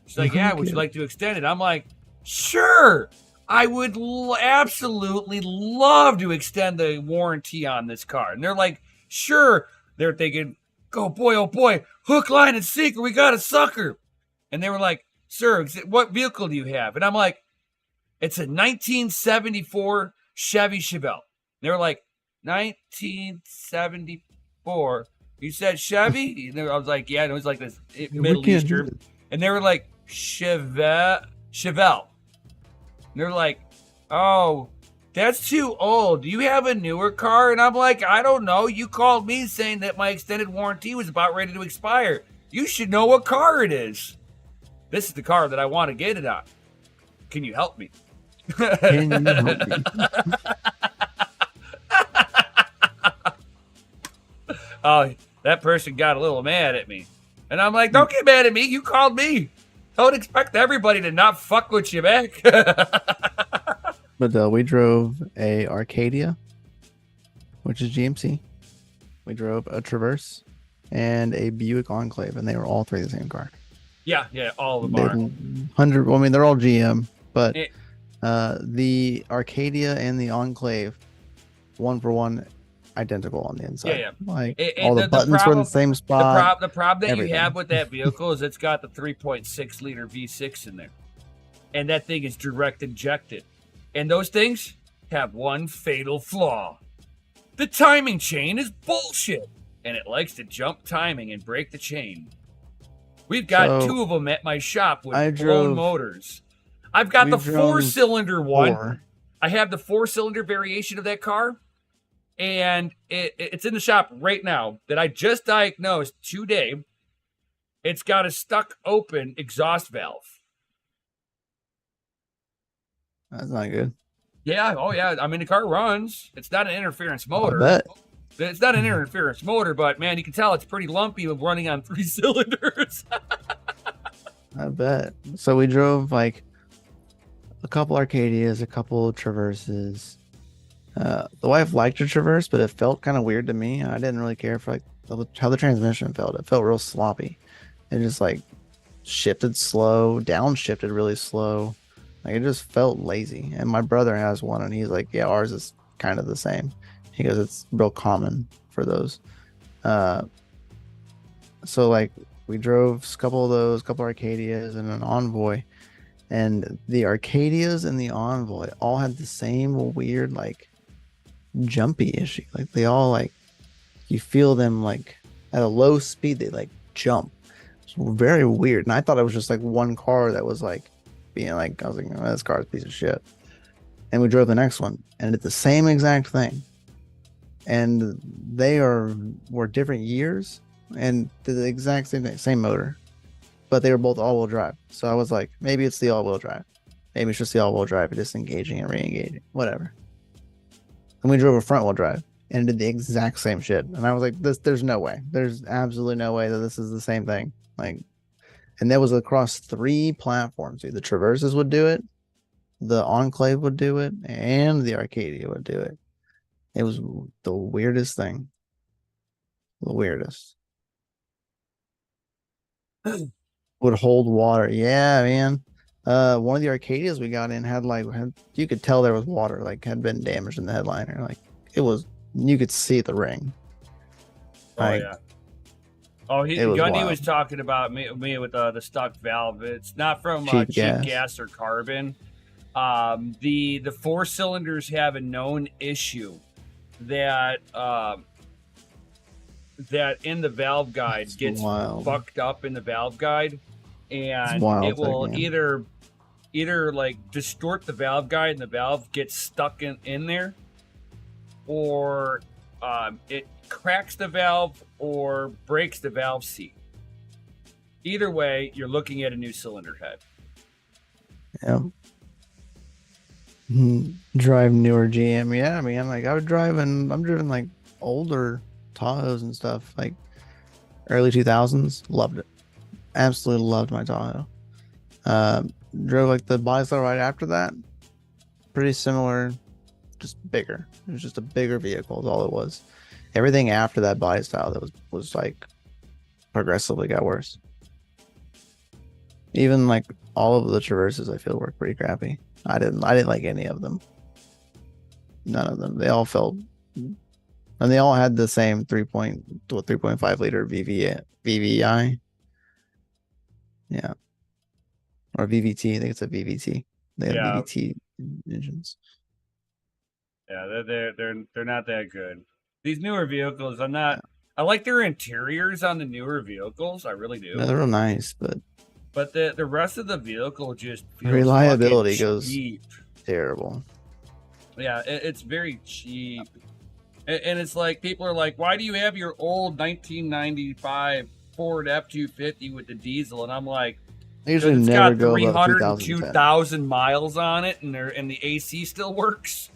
She's like, yeah, would you like to extend it? I'm like, sure. I would absolutely love to extend the warranty on this car. And they're like, sure. They're thinking, oh boy, hook, line, and sinker. We got a sucker. And they were like, sir, what vehicle do you have? And I'm like, it's a 1974 Chevy Chevelle. They were like, 1974? You said Chevy? And I was like, yeah. And it was like this Middle Eastern. And they were like, Chevelle. And they're like, oh, that's too old. Do you have a newer car? And I'm like, I don't know. You called me saying that my extended warranty was about ready to expire. You should know what car it is. This is the car that I want to get it on. Can you help me? Can you help me? Oh, that person got a little mad at me. And I'm like, don't get mad at me. You called me. Don't expect everybody to not fuck with you back. But we drove a Arcadia, which is GMC. We drove a Traverse and a Buick Enclave, and they were all three the same car. Yeah, all of them are. 100. Well, I mean, they're all GM, but the Arcadia and the Enclave, one for one, identical on the inside. Yeah. Like all the buttons were in the same spot. The problem that you have with that vehicle is it's got the 3.6 liter V6 in there, and that thing is direct injected, and those things have one fatal flaw: The timing chain is bullshit, and it likes to jump timing and break the chain. We've got two of them at my shop with blown motors. I've got the 4-cylinder one. I have the 4-cylinder variation of that car, and it's in the shop right now that I just diagnosed today. It's got a stuck open exhaust valve. That's not good. Yeah. Oh, yeah. I mean, the car runs. It's not an interference motor. I bet. It's not an interference motor, but man, you can tell it's pretty lumpy with running on 3 cylinders. I bet. So we drove like a couple Arcadias, a couple Traverses. The wife liked the Traverse, but it felt kind of weird to me. I didn't really care for like how the transmission felt. It felt real sloppy. It just like shifted slow, downshifted really slow. Like it just felt lazy. And my brother has one, and he's like, "Yeah, ours is kind of the same." He goes, "It's real common for those." So like we drove a couple of those, couple Arcadias, and an Envoy. And the Arcadias and the Envoy all had the same weird like jumpy issue. Like they all like, you feel them like at a low speed, they like jump. It's very weird. And I thought it was just like one car that was like being like, I was like, oh, this car's a piece of shit. And we drove the next one and it did the same exact thing. And they were different years and did the exact same thing, same motor, but they were both all-wheel drive. So I was like, maybe it's the all-wheel drive. Maybe it's just the all-wheel drive, disengaging and re-engaging, whatever. And we drove a front-wheel drive and it did the exact same shit. And I was like, there's no way. There's absolutely no way that this is the same thing. Like, and that was across 3 platforms. The Traverses would do it, the Enclave would do it, and the Arcadia would do it. It was the weirdest thing. The weirdest. Would hold water. Yeah, man. One of the Arcadias we got in had you could tell there was water, like had been damaged in the headliner. Like it was, you could see the ring. Like, yeah. Oh, Gundy was talking about me with the stuck valve. It's not from cheap gas or carbon. The 4 cylinders have a known issue that that in the valve guide gets fucked up in the valve guide, and it will either like distort the valve guide and the valve gets stuck in there, or it cracks the valve or breaks the valve seat. Either way, you're looking at a new cylinder head. Yeah. Drive newer GM. Yeah, man. Like I'm driven like older Tahoes and stuff, like early 2000s. Loved it. Absolutely loved my Tahoe. Drove like the body style right after that. Pretty similar, just bigger. It was just a bigger vehicle is all it was. Everything after that body style that was like progressively got worse. Even like all of the Traverses I feel were pretty crappy. I didn't like any of them. None of them. They all felt, and they all had the same 3.5 liter VVI. Yeah. Or VVT. I think it's a VVT. They have VVT engines. Yeah, they're not that good. These newer vehicles, I like their interiors on the newer vehicles. I really do. Yeah, they're real nice, but the rest of the vehicle just feels reliability goes cheap. Terrible. Yeah, it's very cheap. And it's like, people are like, why do you have your old 1995 Ford F-250 with the diesel? And I'm like, I usually never go above 302,000 miles on it, and the AC still works.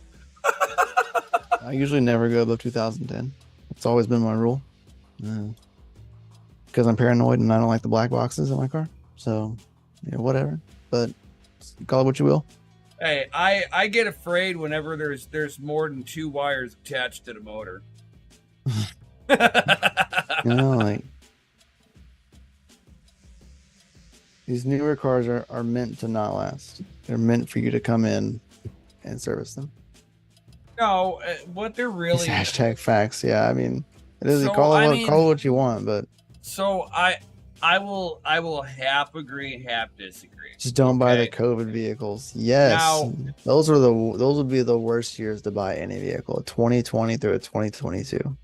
I usually never go above 2010. It's always been my rule. Because I'm paranoid and I don't like the black boxes in my car. So, yeah, whatever. But call it what you will. Hey, I get afraid whenever there's more than 2 wires attached to the motor. Like these newer cars are meant to not last. They're meant for you to come in and service them. No, what they're really... It's #facts. Yeah, I mean, it is. So, call it what you want, but... So I will half agree and half disagree. Just don't buy the Okay? COVID vehicles. Yes, Now, those would be the worst years to buy any vehicle. 2020 through 2022.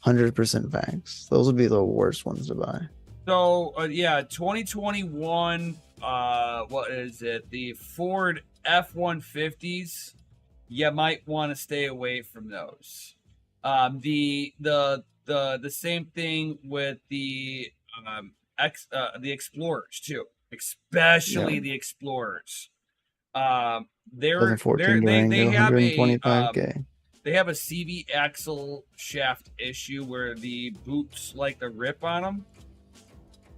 100% facts. Those would be the worst ones to buy. so yeah, 2021. What is it? The Ford F-150s. You might want to stay away from those. The same thing with the the Explorers too, especially Yeah, the Explorers. They're 2014 they Durango, have a 125K. they have a CV axle shaft issue where the boots like to rip on them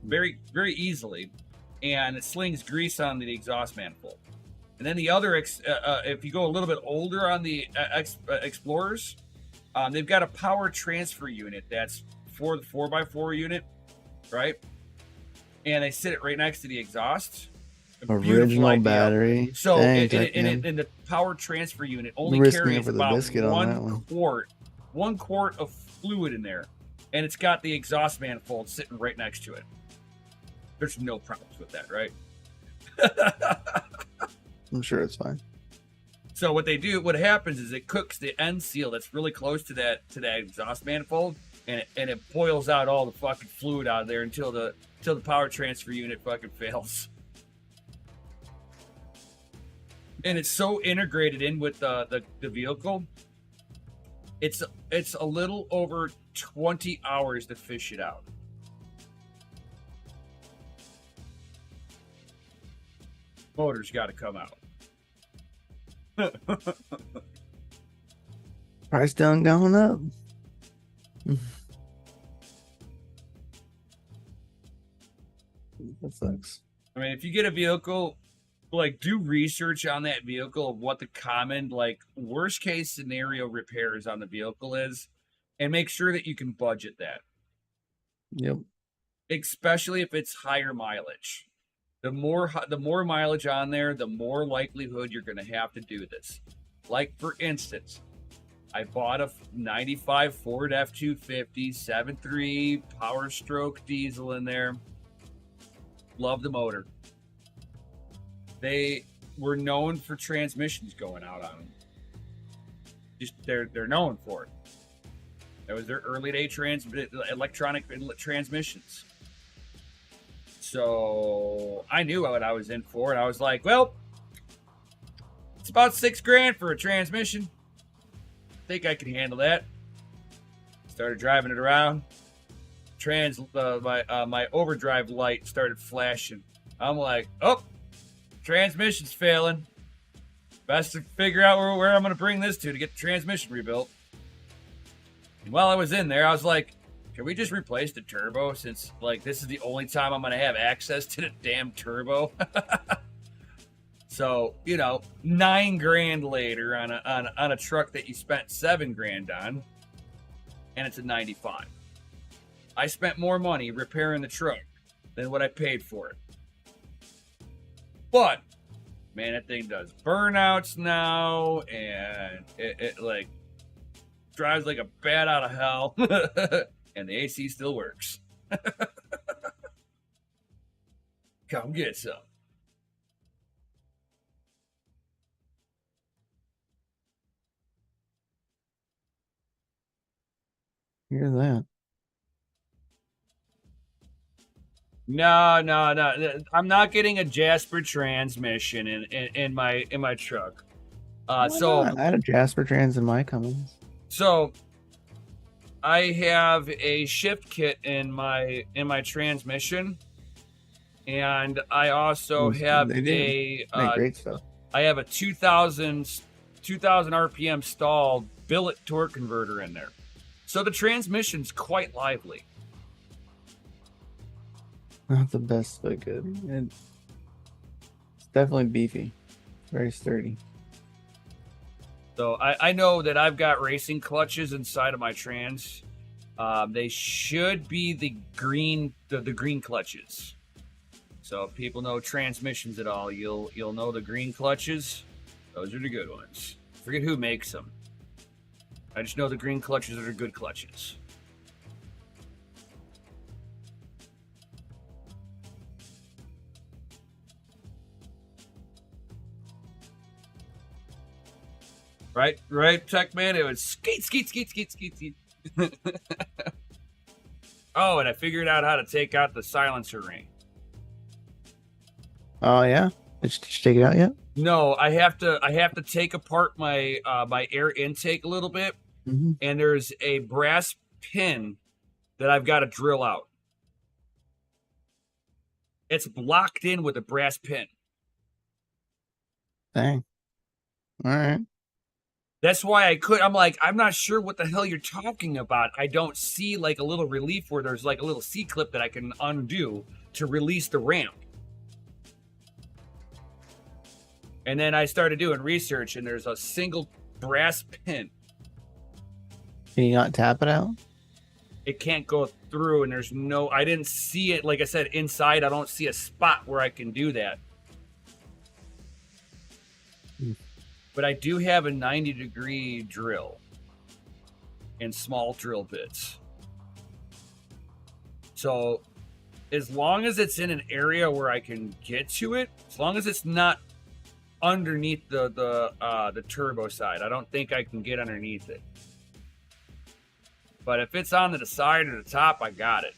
very easily, and it slings grease on the exhaust manifold. And then the other, if you go a little bit older on the Explorers, they've got a power transfer unit that's for the 4x4 unit, right? And they sit it right next to the exhaust. Original battery. So Dang, in the power transfer unit only risking it carries for the about biscuit on that one. one quart of fluid in there, and it's got the exhaust manifold sitting right next to it. There's no problems with that, right? I'm sure it's fine. So what happens is it cooks the end seal that's really close to that exhaust manifold, and it boils out all the fucking fluid out of there until the power transfer unit fucking fails. And it's so integrated in with the vehicle. It's a little over 20 hours to fish it out. Motor's got to come out. Price done going up. That sucks. I mean, if you get a vehicle, like, do research on that vehicle of what the common, like, worst case scenario repairs on the vehicle is, and make sure that you can budget that. Yep. Especially if it's higher mileage. The more mileage on there, the more likelihood you're going to have to do this. Like, for instance, I bought a 95 Ford F-250 7.3 Power Stroke diesel in there. Love the motor. They were known for transmissions going out on them. Just they're known for it. That was their early day electronic transmissions. So I knew what I was in for, and I was like, well, it's about $6,000 for a transmission. I think I can handle that. Started driving it around. My overdrive light started flashing. I'm like, oh, transmission's failing. Best to figure out where I'm going to bring this to get the transmission rebuilt. And while I was in there, I was like, can we just replace the turbo, since like this is the only time I'm going to have access to the damn turbo? So, $9,000 later on a truck that you spent $7,000 on, and it's a 95. I spent more money repairing the truck than what I paid for it. But man, that thing does burnouts now, and it like drives like a bat out of hell, and the AC still works. Come get some. Hear that? No. I'm not getting a Jasper transmission in my truck. So I had a Jasper trans in my Cummins. So I have a shift kit in my transmission, and I also have great stuff. I have a 2000 RPM stalled billet torque converter in there. So the transmission's quite lively. Not the best, but good. It's definitely beefy. Very sturdy. So I know that I've got racing clutches inside of my trans. They should be the green clutches. So if people know transmissions at all, you'll know the green clutches. Those are the good ones. I forget who makes them. I just know the green clutches are the good clutches. Right, Tech Man? It was skeet, skeet, skeet, skeet, skeet, skeet. Oh, and I figured out how to take out the silencer ring. Oh yeah? Did you take it out yet? No, I have to take apart my my air intake a little bit, and there's a brass pin that I've got to drill out. It's blocked in with a brass pin. Dang. All right. That's why I'm like, I'm not sure what the hell you're talking about. I don't see like a little relief where there's like a little C-clip that I can undo to release the ramp. And then I started doing research, and there's a single brass pin. Can you not tap it out? It can't go through, and there's no, I didn't see it. Like I said, inside, I don't see a spot where I can do that. But I do have a 90-degree drill and small drill bits. So as long as it's in an area where I can get to it, as long as it's not underneath the turbo side, I don't think I can get underneath it. But if it's on the side or the top, I got it.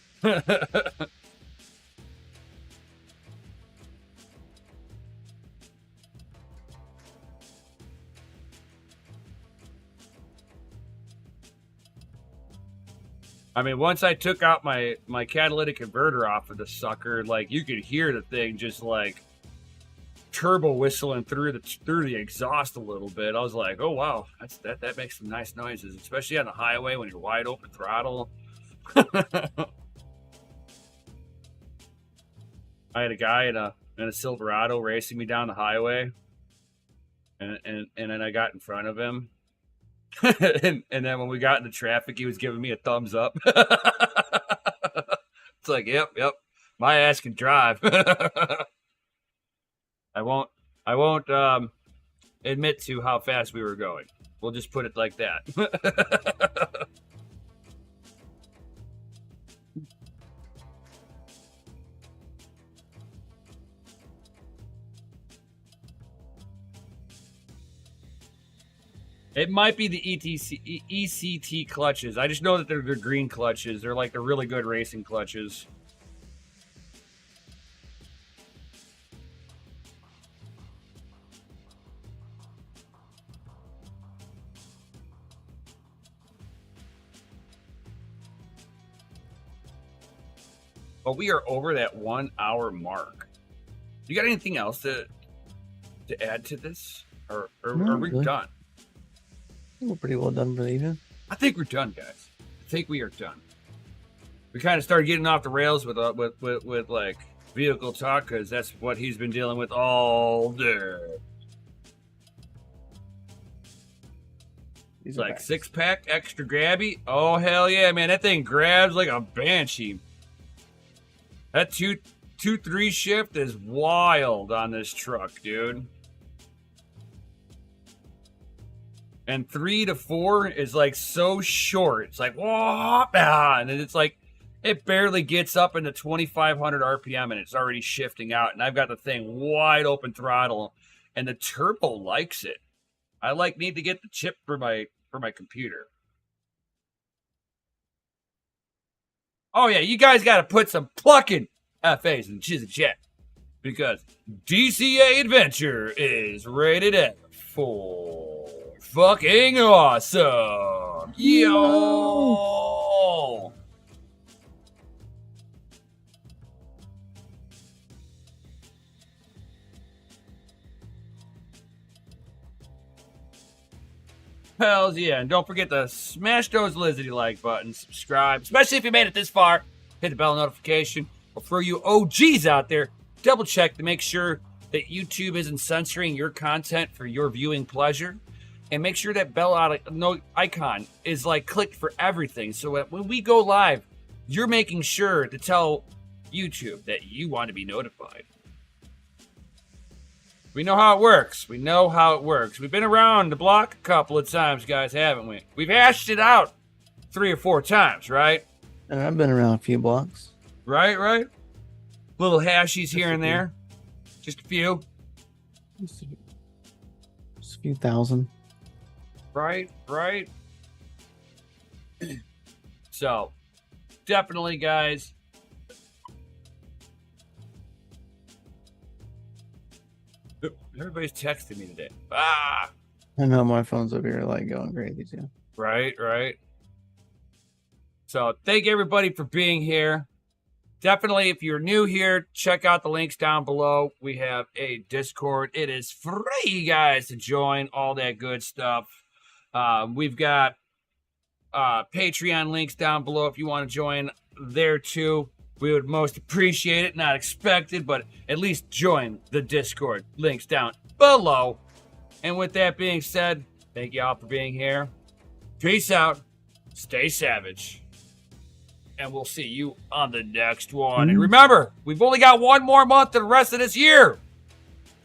I mean, once I took out my catalytic converter off of the sucker, like you could hear the thing just like turbo whistling through the exhaust a little bit. I was like, oh wow, that makes some nice noises, especially on the highway when you're wide open throttle. I had a guy in a Silverado racing me down the highway, and then I got in front of him. and then when we got into traffic, he was giving me a thumbs up. It's like, yep, my ass can drive. I won't admit to how fast we were going. We'll just put it like that. It might be the ECT clutches. I just know that they're green clutches. They're like the really good racing clutches. But we are over that 1 hour mark. You got anything else to add to this? Or No, are we really. done? We're pretty well done for the evening. I think we're done, guys. I think we are done. We kind of started getting off the rails with like vehicle talk, because that's what he's been dealing with all day. It's like packs. 6-pack, extra grabby. Oh hell yeah, man! That thing grabs like a banshee. That 2-3 shift is wild on this truck, dude. And 3 to 4 is like so short. It's like, whoa, and it's like, it barely gets up into 2,500 RPM and it's already shifting out. And I've got the thing wide open throttle, and the turbo likes it. I need to get the chip for my computer. Oh yeah, you guys got to put some plucking FAs in the chat, because DCA Adventure is rated F for fucking awesome. Yo! Hells yeah, and don't forget to smash those lizardy like buttons, subscribe, especially if you made it this far. Hit the bell notification. But for you OGs out there, double check to make sure that YouTube isn't censoring your content for your viewing pleasure. And make sure that bell icon is like clicked for everything, so that when we go live, you're making sure to tell YouTube that you want to be notified. We know how it works. We know how it works. We've been around the block a couple of times, guys, haven't we? We've hashed it out 3 or 4 times, right? I've been around a few blocks. Right? Little hashies here and there. Just a few. Just a few thousand. Right. So, definitely, guys. Everybody's texting me today. Ah! I know my phone's over here like going crazy too. Right. So, thank everybody for being here. Definitely, if you're new here, check out the links down below. We have a Discord. It is free, guys, to join. All that good stuff. We've got Patreon links down below if you want to join there too. We would most appreciate it. Not expected, but at least join the Discord. Links down below. And with that being said, thank you all for being here. Peace out. Stay savage. And we'll see you on the next one. And remember, we've only got one more month of the rest of this year.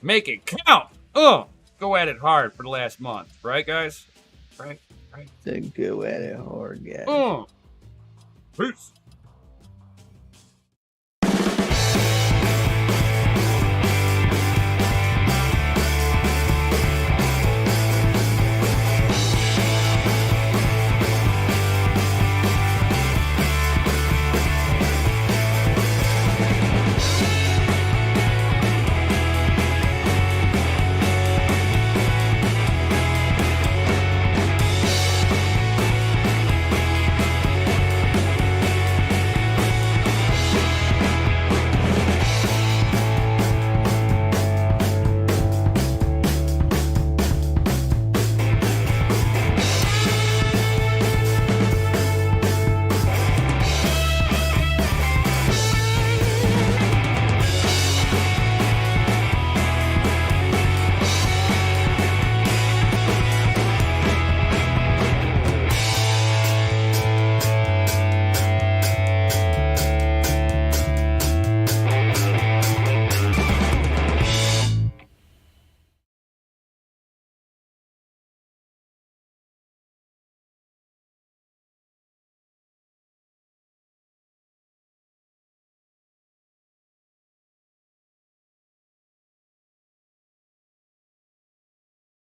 Make it count. Go at it hard for the last month. Right, guys? Right. To go at it hard, guys. Peace.